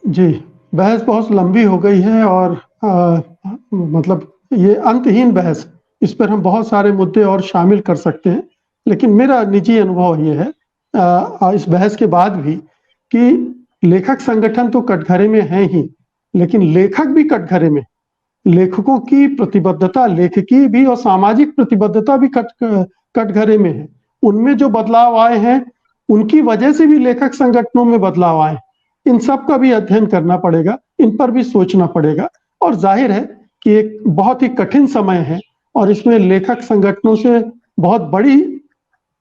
जी, बहस बहुत लंबी हो गई है और मतलब ये अंतहीन बहस, इस पर हम बहुत सारे मुद्दे और शामिल कर सकते हैं। लेकिन मेरा निजी अनुभव ये है इस बहस के बाद भी कि लेखक संगठन तो कटघरे में है ही, लेकिन लेखक भी कटघरे में। लेखकों की प्रतिबद्धता, लेखकी भी और सामाजिक प्रतिबद्धता भी कटघरे में है। उनमें जो बदलाव आए हैं, उनकी वजह से भी लेखक संगठनों में बदलाव आए। इन सब का भी अध्ययन करना पड़ेगा, इन पर भी सोचना पड़ेगा। और जाहिर है कि एक बहुत ही कठिन समय है और इसमें लेखक संगठनों से बहुत बड़ी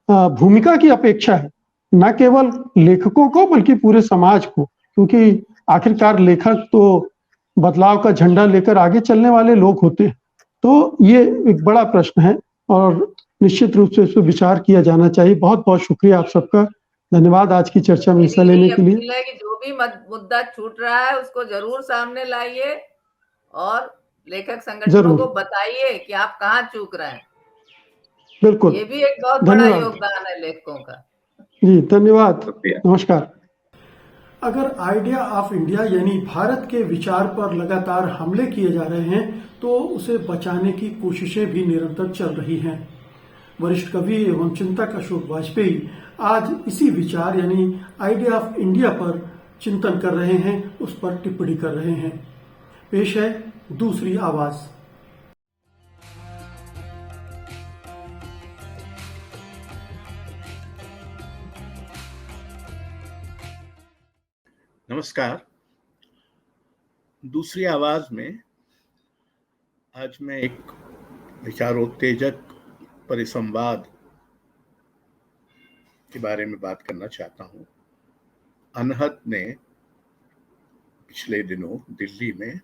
भूमिका की अपेक्षा है, न केवल लेखकों को बल्कि पूरे समाज को, क्योंकि आखिरकार लेखक तो बदलाव का झंडा लेकर आगे चलने वाले लोग होते हैं। तो ये एक बड़ा प्रश्न है और निश्चित रूप से इस पर विचार किया जाना चाहिए। बहुत बहुत शुक्रिया आप सबका, धन्यवाद आज की चर्चा में हिस्सा लेने के लिए। है कि जो भी मुद्दा छूट रहा है उसको जरूर सामने लाइए और लेखक संगठनों को बताइए कि आप कहाँ चूक रहे हैं। बिल्कुल, ये भी एक बहुत बड़ा योगदान है लेखकों का। जी धन्यवाद, नमस्कार। अगर आइडिया ऑफ इंडिया यानी भारत के विचार पर लगातार हमले किए जा रहे हैं तो उसे बचाने की कोशिशें भी निरंतर चल रही हैं। वरिष्ठ कवि एवं चिंतक अशोक वाजपेयी आज इसी विचार यानी आइडिया ऑफ इंडिया पर चिंतन कर रहे हैं, उस पर टिप्पणी कर रहे हैं। पेश है दूसरी आवाज। नमस्कार। दूसरी आवाज में आज मैं एक विचारोत्तेजक परिसंवाद के बारे में बात करना चाहता हूं। अनहद ने पिछले दिनों दिल्ली में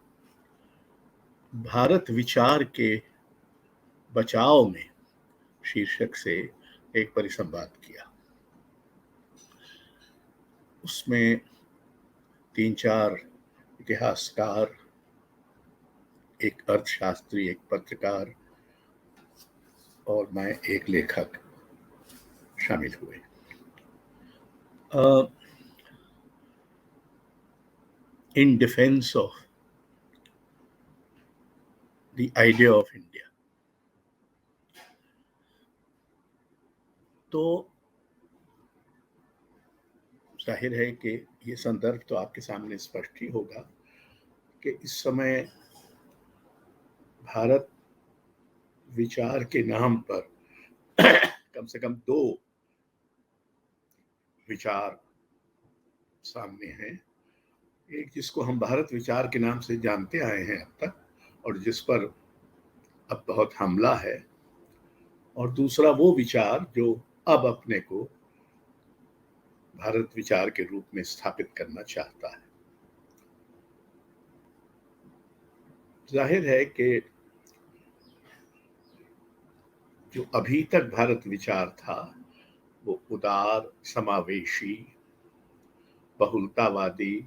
भारत विचार के बचाव में शीर्षक से एक परिसंवाद किया। उसमें 3-4 इतिहासकार, एक अर्थशास्त्री, एक पत्रकार और मैं एक लेखक शामिल हुए। In defence of the idea of India, तो जाहिर है कि ये संदर्भ तो आपके सामने स्पष्ट ही होगा कि इस समय भारत विचार के नाम पर कम से कम दो विचार सामने हैं। एक जिसको हम भारत विचार के नाम से जानते आए हैं अब तक और जिस पर अब बहुत हमला है, और दूसरा वो विचार जो अब अपने को भारत विचार के रूप में स्थापित करना चाहता है। जाहिर है कि जो अभी तक भारत विचार था वो उदार, समावेशी, बहुलतावादी,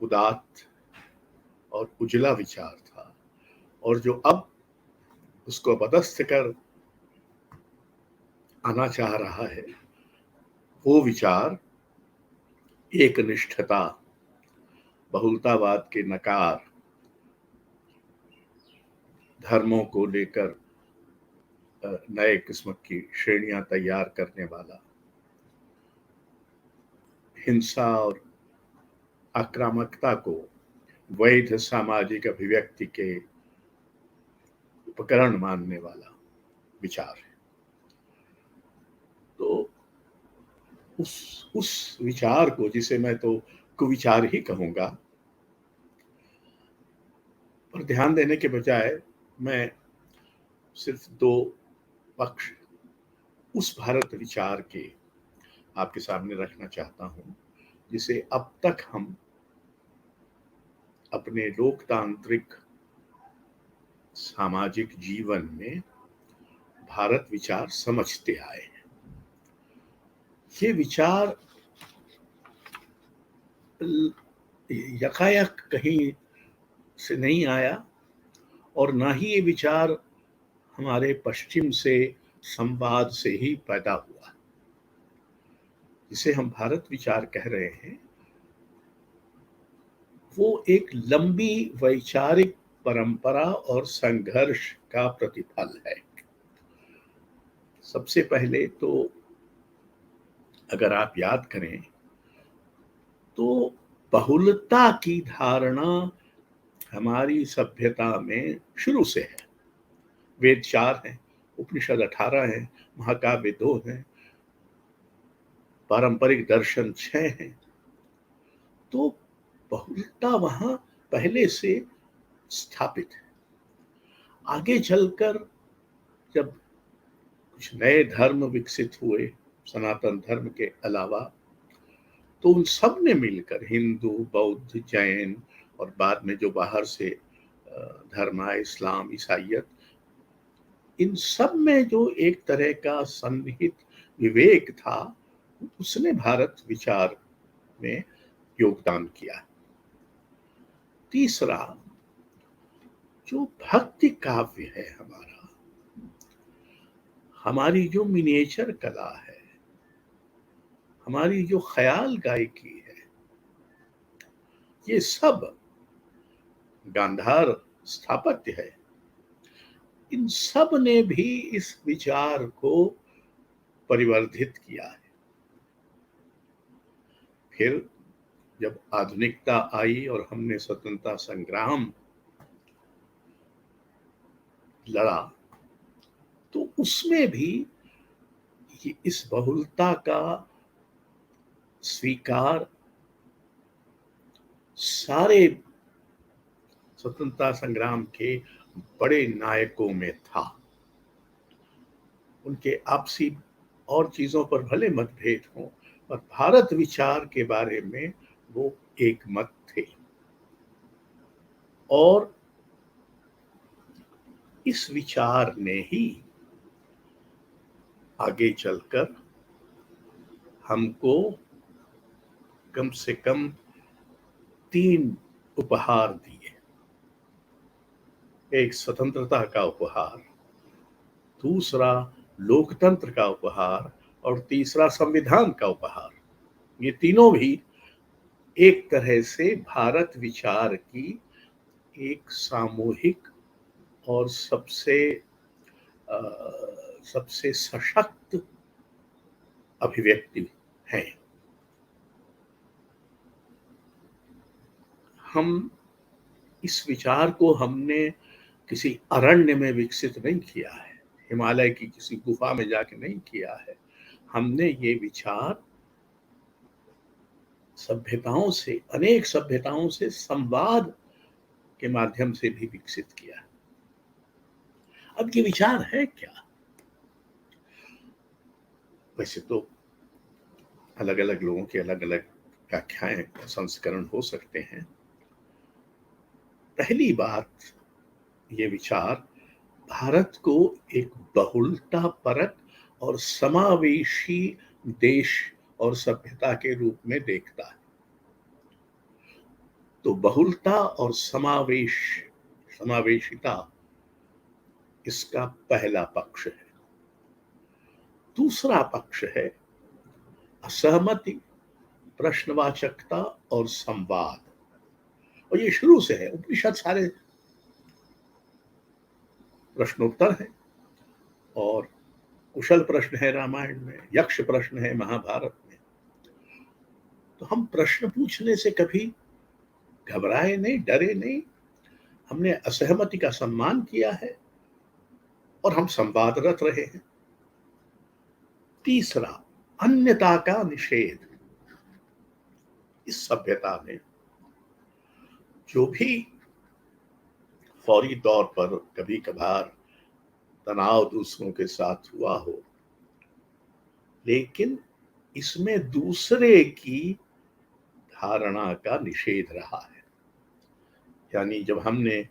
उदात्त और उजला विचार था, और जो अब उसको पदस्थ कर आना चाह रहा है वो विचार एकनिष्ठता, बहुलतावाद के नकार, धर्मों को लेकर नए किस्म की श्रेणियां तैयार करने वाला, हिंसा और आक्रामकता को वैध सामाजिक अभिव्यक्ति के उपकरण मानने वाला विचार है। तो उस विचार को, जिसे मैं तो कुविचार ही कहूंगा, पर ध्यान देने के बजाय मैं सिर्फ दो पक्ष उस भारत विचार के आपके सामने रखना चाहता हूं जिसे अब तक हम अपने लोकतांत्रिक सामाजिक जीवन में भारत विचार समझते आए हैं। ये विचार यकायक कहीं से नहीं आया और ना ही ये विचार हमारे पश्चिम से संवाद से ही पैदा हुआ। जिसे हम भारत विचार कह रहे हैं वो एक लंबी वैचारिक परंपरा और संघर्ष का प्रतिफल है। सबसे पहले तो अगर आप याद करें तो बहुलता की धारणा हमारी सभ्यता में शुरू से है। वेद 4 हैं, उपनिषद 18 हैं, महाकाव्य 2 हैं, पारंपरिक दर्शन 6 हैं। तो बहुलता वहां पहले से स्थापित है। आगे चलकर जब कुछ नए धर्म विकसित हुए सनातन धर्म के अलावा, तो उन सब ने मिलकर, हिंदू, बौद्ध, जैन और बाद में जो बाहर से धर्म आए, इस्लाम, ईसाइयत, इन सब में जो एक तरह का सन्निहित विवेक था उसने भारत विचार में योगदान किया। तीसरा, जो भक्ति काव्य है हमारा, हमारी जो मिनिएचर कला है, हमारी जो ख्याल गायकी है, ये सब गांधार स्थापत्य है, इन सब ने भी इस विचार को परिवर्धित किया है। फिर जब आधुनिकता आई और हमने स्वतंत्रता संग्राम लड़ा, तो उसमें भी इस बहुलता का स्वीकार सारे स्वतंत्रता संग्राम के बड़े नायकों में था। उनके आपसी और चीजों पर भले मतभेद हों, पर भारत विचार के बारे में वो एक मत थे। और इस विचार ने ही आगे चलकर हमको कम से कम 3 उपहार दिए। एक स्वतंत्रता का उपहार, दूसरा लोकतंत्र का उपहार और तीसरा संविधान का उपहार। ये तीनों भी एक तरह से भारत विचार की एक सामूहिक और सबसे सबसे सशक्त अभिव्यक्ति है। हम इस विचार को हमने किसी अरण्य में विकसित नहीं किया है, हिमालय की किसी गुफा में जाके नहीं किया है। हमने ये विचार सभ्यताओं से, अनेक सभ्यताओं से संवाद के माध्यम से भी विकसित किया। अब ये विचार है क्या? वैसे तो अलग अलग लोगों के अलग अलग व्याख्याएं, संस्करण हो सकते हैं। पहली बात, ये विचार भारत को एक बहुलता परक और समावेशी देश और सभ्यता के रूप में देखता है। तो बहुलता और समावेशिता इसका पहला पक्ष है। दूसरा पक्ष है असहमति, प्रश्नवाचकता और संवाद। और ये शुरू से है, उपनिषद सारे प्रश्नोत्तर है, और कुशल प्रश्न है रामायण में, यक्ष प्रश्न है महाभारत में। तो हम प्रश्न पूछने से कभी घबराए नहीं, डरे नहीं। हमने असहमति का सम्मान किया है और हम संवादरत रहे हैं। तीसरा, अन्यता का निषेध। इस सभ्यता में जो भी फौरी तौर पर कभी कभार तनाव दूसरों के साथ हुआ हो, लेकिन इसमें दूसरे की धारणा का निषेध रहा है। यानी जब हमने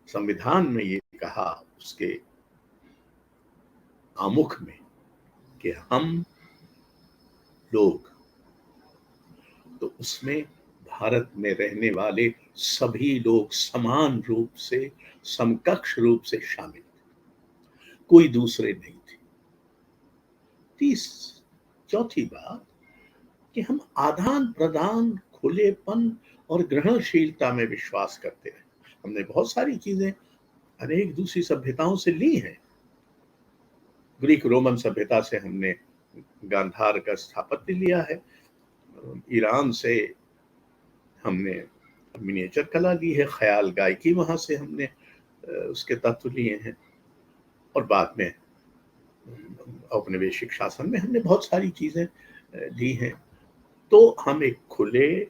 संविधान में ये कहा उसके आमुख में कि हम लोग, तो उसमें भारत में रहने वाले सभी लोग समान रूप से, समकक्ष रूप से शामिल थे, कोई दूसरे नहीं थे। चौथी बात कि हम आदान प्रदान, खुलेपन और ग्रहणशीलता में विश्वास करते हैं। हमने बहुत सारी चीजें अनेक दूसरी सभ्यताओं से ली हैं। ग्रीक रोमन सभ्यता से हमने गांधार का स्थापत्य लिया है, ईरान से हमने मिनिएचर कला ली है, ख्याल गायकी वहां से हमने उसके तत्व लिए हैं, और बाद में औपनिवेशिक शासन में हमने बहुत सारी चीजें ली हैं। तो हम एक खुला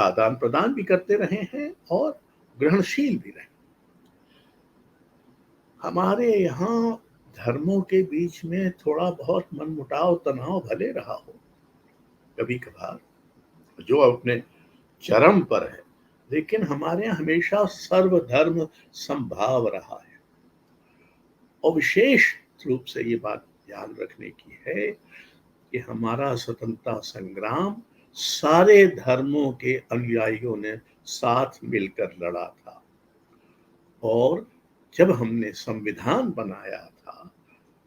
आदान प्रदान भी करते रहे हैं और ग्रहणशील भी रहे। हमारे यहाँ धर्मों के बीच में थोड़ा बहुत मनमुटाव, तनाव भले रहा हो कभी कभार, जो अपने चरम पर है, लेकिन हमारे यहाँ हमेशा सर्वधर्म संभाव रहा है। और विशेष रूप से ये बात ध्यान रखने की है कि हमारा स्वतंत्रता संग्राम सारे धर्मों के अनुयायियों ने साथ मिलकर लड़ा था। और जब हमने संविधान बनाया था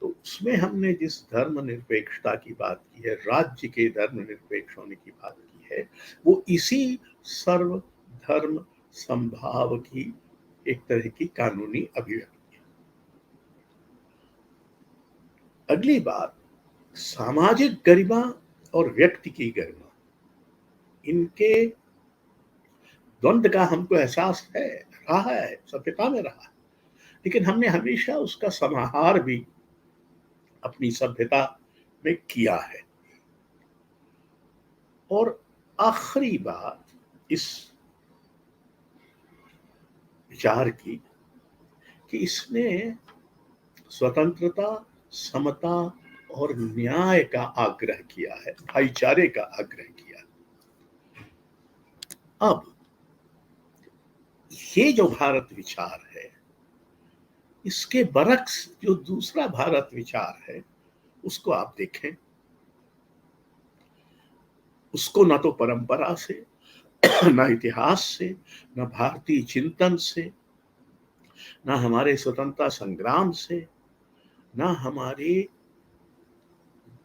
तो उसमें हमने जिस धर्म निरपेक्षता की बात की है, राज्य के धर्म निरपेक्ष होने की बात की है, वो इसी सर्व धर्म संभाव की एक तरह की कानूनी अभिव्यक्ति है। अगली बात, सामाजिक गरिमा और व्यक्ति की गरिमा, इनके द्वंद्व का हमको एहसास है, रहा है, सभ्यता में रहा है, लेकिन हमने हमेशा उसका समाहार भी अपनी सभ्यता में किया है। और आखिरी बात इस विचार की कि इसने स्वतंत्रता, समता और न्याय का आग्रह किया है, भाईचारे का आग्रह किया। अब ये जो भारत विचार है, इसके बरक्स जो दूसरा भारत विचार है, उसको आप देखें। उसको न तो परंपरा से, न इतिहास से, न भारतीय चिंतन से, न हमारे स्वतंत्रता संग्राम से, न हमारे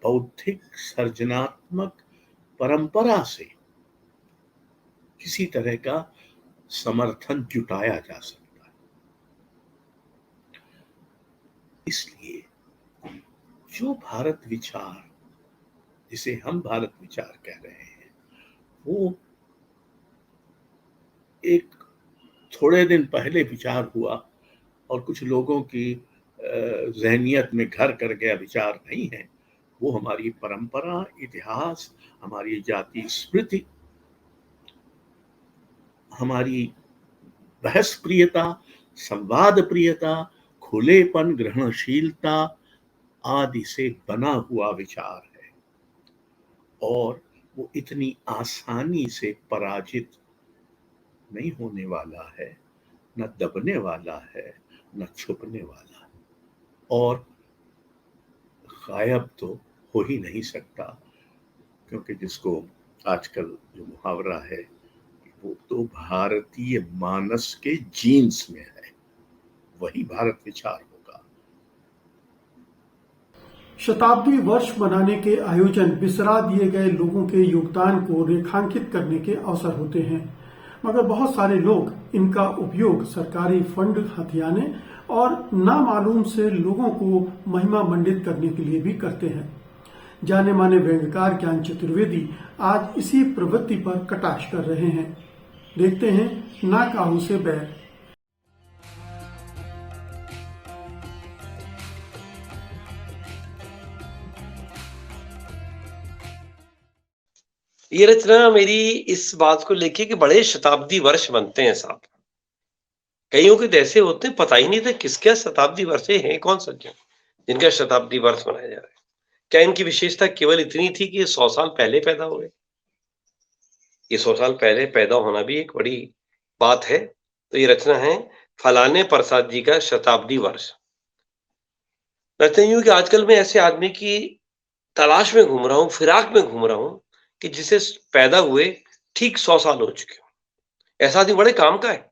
बौद्धिक सर्जनात्मक परंपरा से किसी तरह का समर्थन जुटाया जा सकता है। इसलिए जो भारत विचार, जिसे हम भारत विचार कह रहे हैं, वो एक थोड़े दिन पहले विचार हुआ और कुछ लोगों की ज़हनियत में घर कर गया विचार नहीं है। वो हमारी परंपरा, इतिहास, हमारी जातीय स्मृति, हमारी बहस प्रियता, संवाद प्रियता, खुलेपन, ग्रहणशीलता आदि से बना हुआ विचार है और वो इतनी आसानी से पराजित नहीं होने वाला है, न दबने वाला है, न छुपने वाला है और गायब तो हो ही नहीं सकता, क्योंकि जिसको आजकल जो मुहावरा है वो तो भारतीय मानस के जीन्स में है, वही भारत विचार होगा। शताब्दी वर्ष मनाने के आयोजन बिसरा दिए गए लोगों के योगदान को रेखांकित करने के अवसर होते हैं, मगर बहुत सारे लोग इनका उपयोग सरकारी फंड हथियाने और नामालूम से लोगों को महिमा मंडित करने के लिए भी करते हैं। जाने माने व्यंग्यकार ज्ञान चतुर्वेदी आज इसी प्रवृत्ति पर कटाक्ष कर रहे हैं। देखते हैं ना काहू से बैर। ये रचना मेरी इस बात को लेके कि बड़े शताब्दी वर्ष बनते हैं साहब। कईयों के ऐसे होते हैं पता ही नहीं था किसके शताब्दी वर्ष हैं, कौन सज्जन जिनका शताब्दी वर्ष मनाया जा रहा है। क्या इनकी विशेषता केवल इतनी थी कि ये 100 साल पहले पैदा हुए? ये 100 साल पहले पैदा होना भी एक बड़ी बात है। तो ये रचना है फलाने प्रसाद जी का शताब्दी वर्ष। रचना यूं कि आजकल मैं ऐसे आदमी की तलाश में घूम रहा हूं, फिराक में घूम रहा हूं कि जिसे पैदा हुए ठीक 100 साल हो चुके हो। ऐसा आदमी बड़े काम का है,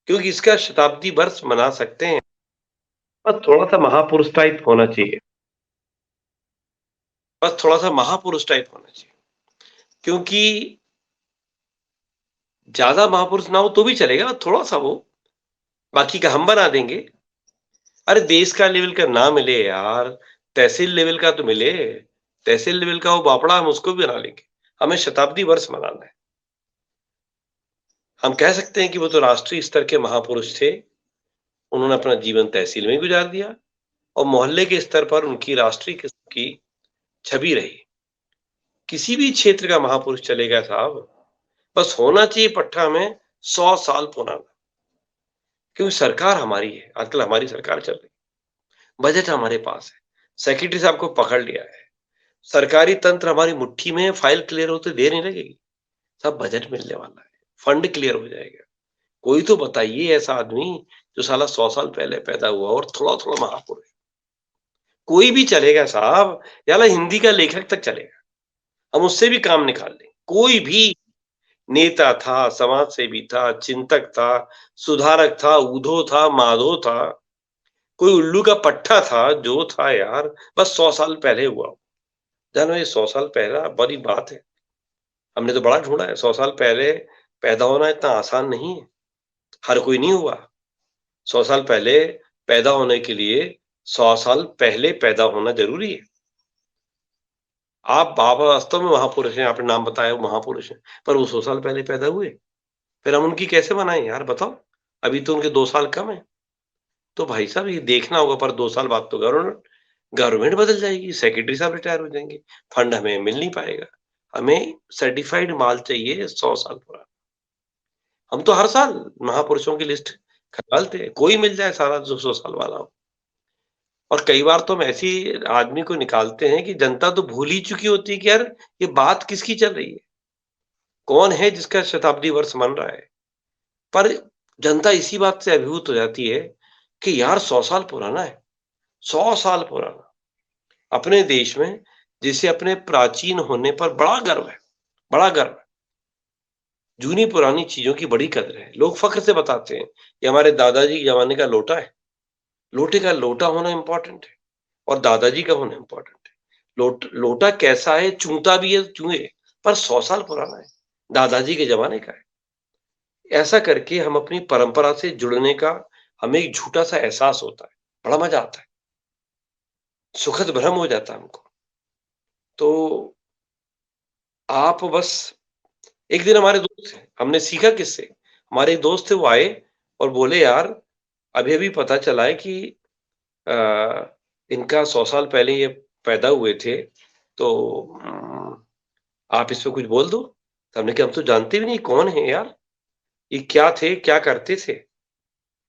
क्योंकि इसका शताब्दी वर्ष मना सकते हैं। बस थोड़ा सा महापुरुष टाइप होना चाहिए, बस थोड़ा सा महापुरुष टाइप होना चाहिए। क्योंकि ज्यादा महापुरुष ना हो तो भी चलेगा, थोड़ा सा वो, बाकी का हम बना देंगे। अरे देश का लेवल का ना मिले यार, तहसील लेवल का तो मिले। तहसील लेवल का वो बापड़ा हम उसको भी बना लेंगे। हमें शताब्दी वर्ष मनाना है। हम कह सकते हैं कि वो तो राष्ट्रीय स्तर के महापुरुष थे, उन्होंने अपना जीवन तहसील में गुजार दिया और मोहल्ले के स्तर पर उनकी राष्ट्रीय किस्म की छवि रही। किसी भी क्षेत्र का महापुरुष चलेगा साहब, बस होना चाहिए पट्टा में 100 साल पुराना। क्योंकि सरकार हमारी है, आजकल हमारी सरकार चल रही, बजट हमारे पास है, सेक्रेटरी साहब को पकड़ लिया है, सरकारी तंत्र हमारी मुट्ठी में, फाइल क्लियर होते देर नहीं लगेगी, सब बजट मिलने वाला है, फंड क्लियर हो जाएगा। कोई तो बताइए ऐसा आदमी जो साला 100 साल पहले पैदा हुआ और थोड़ा थोड़ा महापुरुष। कोई भी चलेगा साहब, याला हिंदी का लेखक तक चलेगा, हम उससे भी काम निकाल लें। कोई भी नेता था, समाज सेवी था, चिंतक था, सुधारक था, ऊधो था, माधो था, कोई उल्लू का पट्टा था, जो था यार, बस 100 साल पहले हुआ। जानो ये 100 साल पहला बड़ी बात है, हमने तो बड़ा ढूंढा है। 100 साल पहले पैदा होना इतना आसान नहीं है, हर कोई नहीं हुआ। 100 साल पहले पैदा होने के लिए 100 साल पहले पैदा होना जरूरी है। आप बाबा वास्तव में महापुरुष हैं, आपने नाम बताया वो महापुरुष हैं, पर वो 100 साल पहले पैदा हुए, फिर हम उनकी कैसे बनाएं यार, बताओ। अभी तो उनके 2 साल कम है, तो भाई साहब ये देखना होगा। पर 2 साल बाद तो गवर्नमेंट बदल जाएगी, सेक्रेटरी साहब रिटायर हो जाएंगे, फंड हमें मिल नहीं पाएगा। हमें सर्टिफाइड माल चाहिए 100 साल पुराना। हम तो हर साल महापुरुषों की लिस्ट खंगालते हैं, कोई मिल जाए सारा जो 100 साल वाला हो। और कई बार तो हम ऐसी आदमी को निकालते हैं कि जनता तो भूल ही चुकी होती है कि यार ये बात किसकी चल रही है, कौन है जिसका शताब्दी वर्ष मन रहा है। पर जनता इसी बात से अभिभूत हो जाती है कि यार 100 साल पुराना है, 100 साल पुराना। अपने देश में जिसे अपने प्राचीन होने पर बड़ा गर्व है, बड़ा गर्व है, जूनी पुरानी चीजों की बड़ी कदर है। लोग फख्र से बताते हैं कि हमारे दादाजी के जमाने का लोटा है। लोटे का लोटा होना इंपॉर्टेंट है और दादाजी का होना इंपॉर्टेंट है। लोटा कैसा है, चूंता भी है चूहे, पर 100 साल पुराना है, दादाजी के जमाने का है। ऐसा करके हम अपनी परंपरा से जुड़ने का हमें एक झूठा सा एहसास होता है, बड़ा मजा आता है। सुखद भ्रम हो जाता हमको। तो आप बस एक दिन हमारे दोस्त थे, हमने सीखा किससे, हमारे एक दोस्त थे, वो आए और बोले यार अभी-अभी पता चला है कि अ, इनका 100 साल पहले ये पैदा हुए थे, तो आप इस पे कुछ बोल दो। तो हमने कहा हम तो जानते भी नहीं कौन है यार, ये क्या थे, क्या करते थे?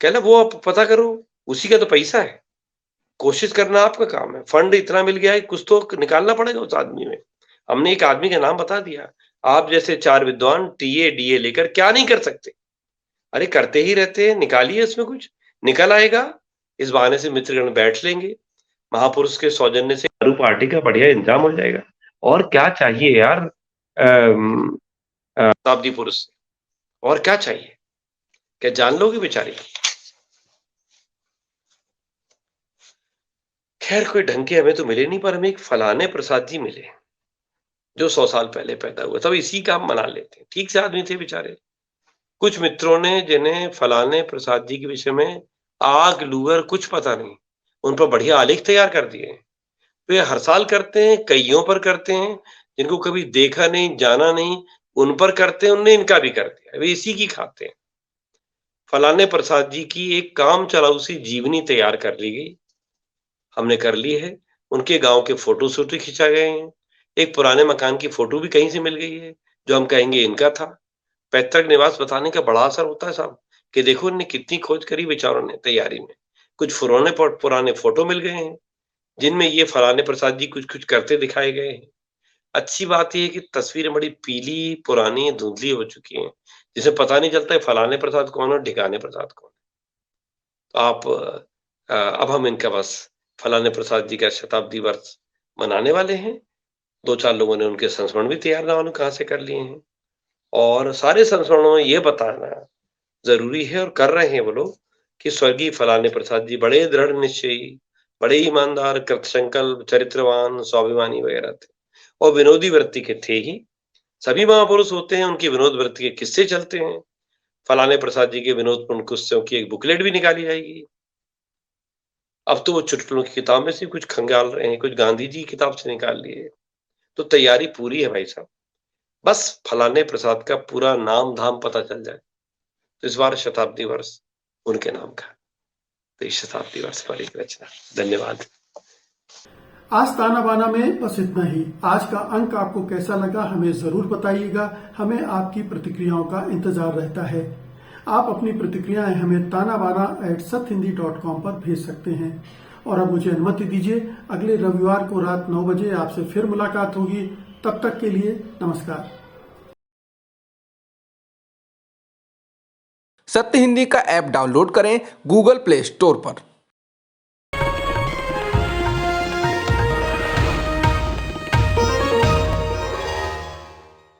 कह रहा वो आप पता करो, उसी का तो पैसा है, कोशिश करना आपका काम है। फंड इतना मिल गया है, कुछ तो निकालना पड़ेगा उस आदमी में। हमने एक आदमी का नाम बता दिया, आप जैसे 4 विद्वान टीए, डीए लेकर क्या नहीं कर सकते? अरे करते ही रहते हैं, निकालिए इसमें कुछ, निकल आएगा। इस बहाने से मित्रगण बैठ लेंगे, महापुरुष के सौजन्य से दारू पार्टी का बढ़िया इंतजाम हो जाएगा। और क्या चाहिए यार शताब्दी पुरुष से, और क्या चाहिए? क्या जान लोगे बेचारे? खैर कोई ढंग के हमें तो मिले नहीं, पर हमें एक फलाने प्रसाद जी मिले, जो 100 साल पहले पैदा हुए। तब इसी का हम मना लेते हैं। ठीक से आदमी थे बेचारे। कुछ मित्रों ने जिन्हें फलाने प्रसाद जी के विषय में आग लूगर कुछ पता नहीं, उन पर बढ़िया आलेख तैयार कर दिए हैं। वे हर साल करते हैं, कईयों पर करते हैं, जिनको कभी देखा नहीं, जाना नहीं, उन पर करते हैं, उनने इनका भी कर दिया। वे इसी की खाते हैं। फलाने प्रसाद जी की एक काम चलाऊ सी जीवनी तैयार कर ली गई, हमने कर ली है। उनके गांव के फोटो शोटो खिंचा गए हैं। एक पुराने मकान की फोटो भी कहीं से मिल गई है, जो हम कहेंगे इनका था। पैतृक निवास बताने का बड़ा असर होता है साहब, कि देखो इनने कितनी खोज करी बेचारों ने तैयारी में। कुछ पुराने फोटो मिल गए हैं, जिनमें ये फलाने प्रसाद जी कुछ-कुछ करते दिखाए गए हैं। अच्छी बात ये है कि तस्वीरें बड़ी पीली, पुरानी, धुंधली हो चुकी हैं, जिसमें पता नहीं चलता है फलाने प्रसाद कौन है और ढिकाने प्रसाद कौन है। तो आप अब हम इनका बस फलाने प्रसाद जी का शताब्दी वर्ष मनाने वाले हैं। 2-4 लोगों ने उनके संस्मरण भी तैयार ना मालूम कहाँ से कर लिए हैं। और सारे संस्मरणों में ये बताना ज़रूरी है और कर रहे हैं वो लोग कि स्वर्गीय फलाने प्रसाद जी बड़े दृढ़ निश्चयी, बड़े ईमानदार, कृतसंकल्प, चरित्रवान, स्वाभिमानी वगैरह थे और विनोदी वृत्ति के थे ही। सभी महापुरुष होते हैं, उनकी विनोद वृत्ति के किस्से चलते हैं। फलाने प्रसाद जी के विनोदपूर्ण किस्सों की एक बुकलेट भी निकाली जाएगी। अब तो वो चुटकुलों की किताब में से कुछ खंगाल रहे हैं, कुछ गांधी जी की किताब से निकाल लिए। तो तैयारी पूरी है भाई साहब। बस फलाने प्रसाद का पूरा नाम धाम पता चल जाए, तो इस बार शताब्दी वर्ष उनके नाम का। तो इस शताब्दी वर्ष पर एक रचना। धन्यवाद। आज ताना बाना में बस इतना ही। आज का अंक आपको कैसा लगा हमें जरूर बताइएगा। हमें आपकी प्रतिक्रियाओं का इंतजार रहता है। आप अपनी प्रतिक्रियाएं हमें tanabana@sathhindi.com पर भेज सकते हैं। और अब मुझे अनुमति दीजिए, अगले रविवार को रात 9 बजे आपसे फिर मुलाकात होगी। तब तक के लिए नमस्कार। सत्य हिंदी का ऐप डाउनलोड करें गूगल प्ले स्टोर पर।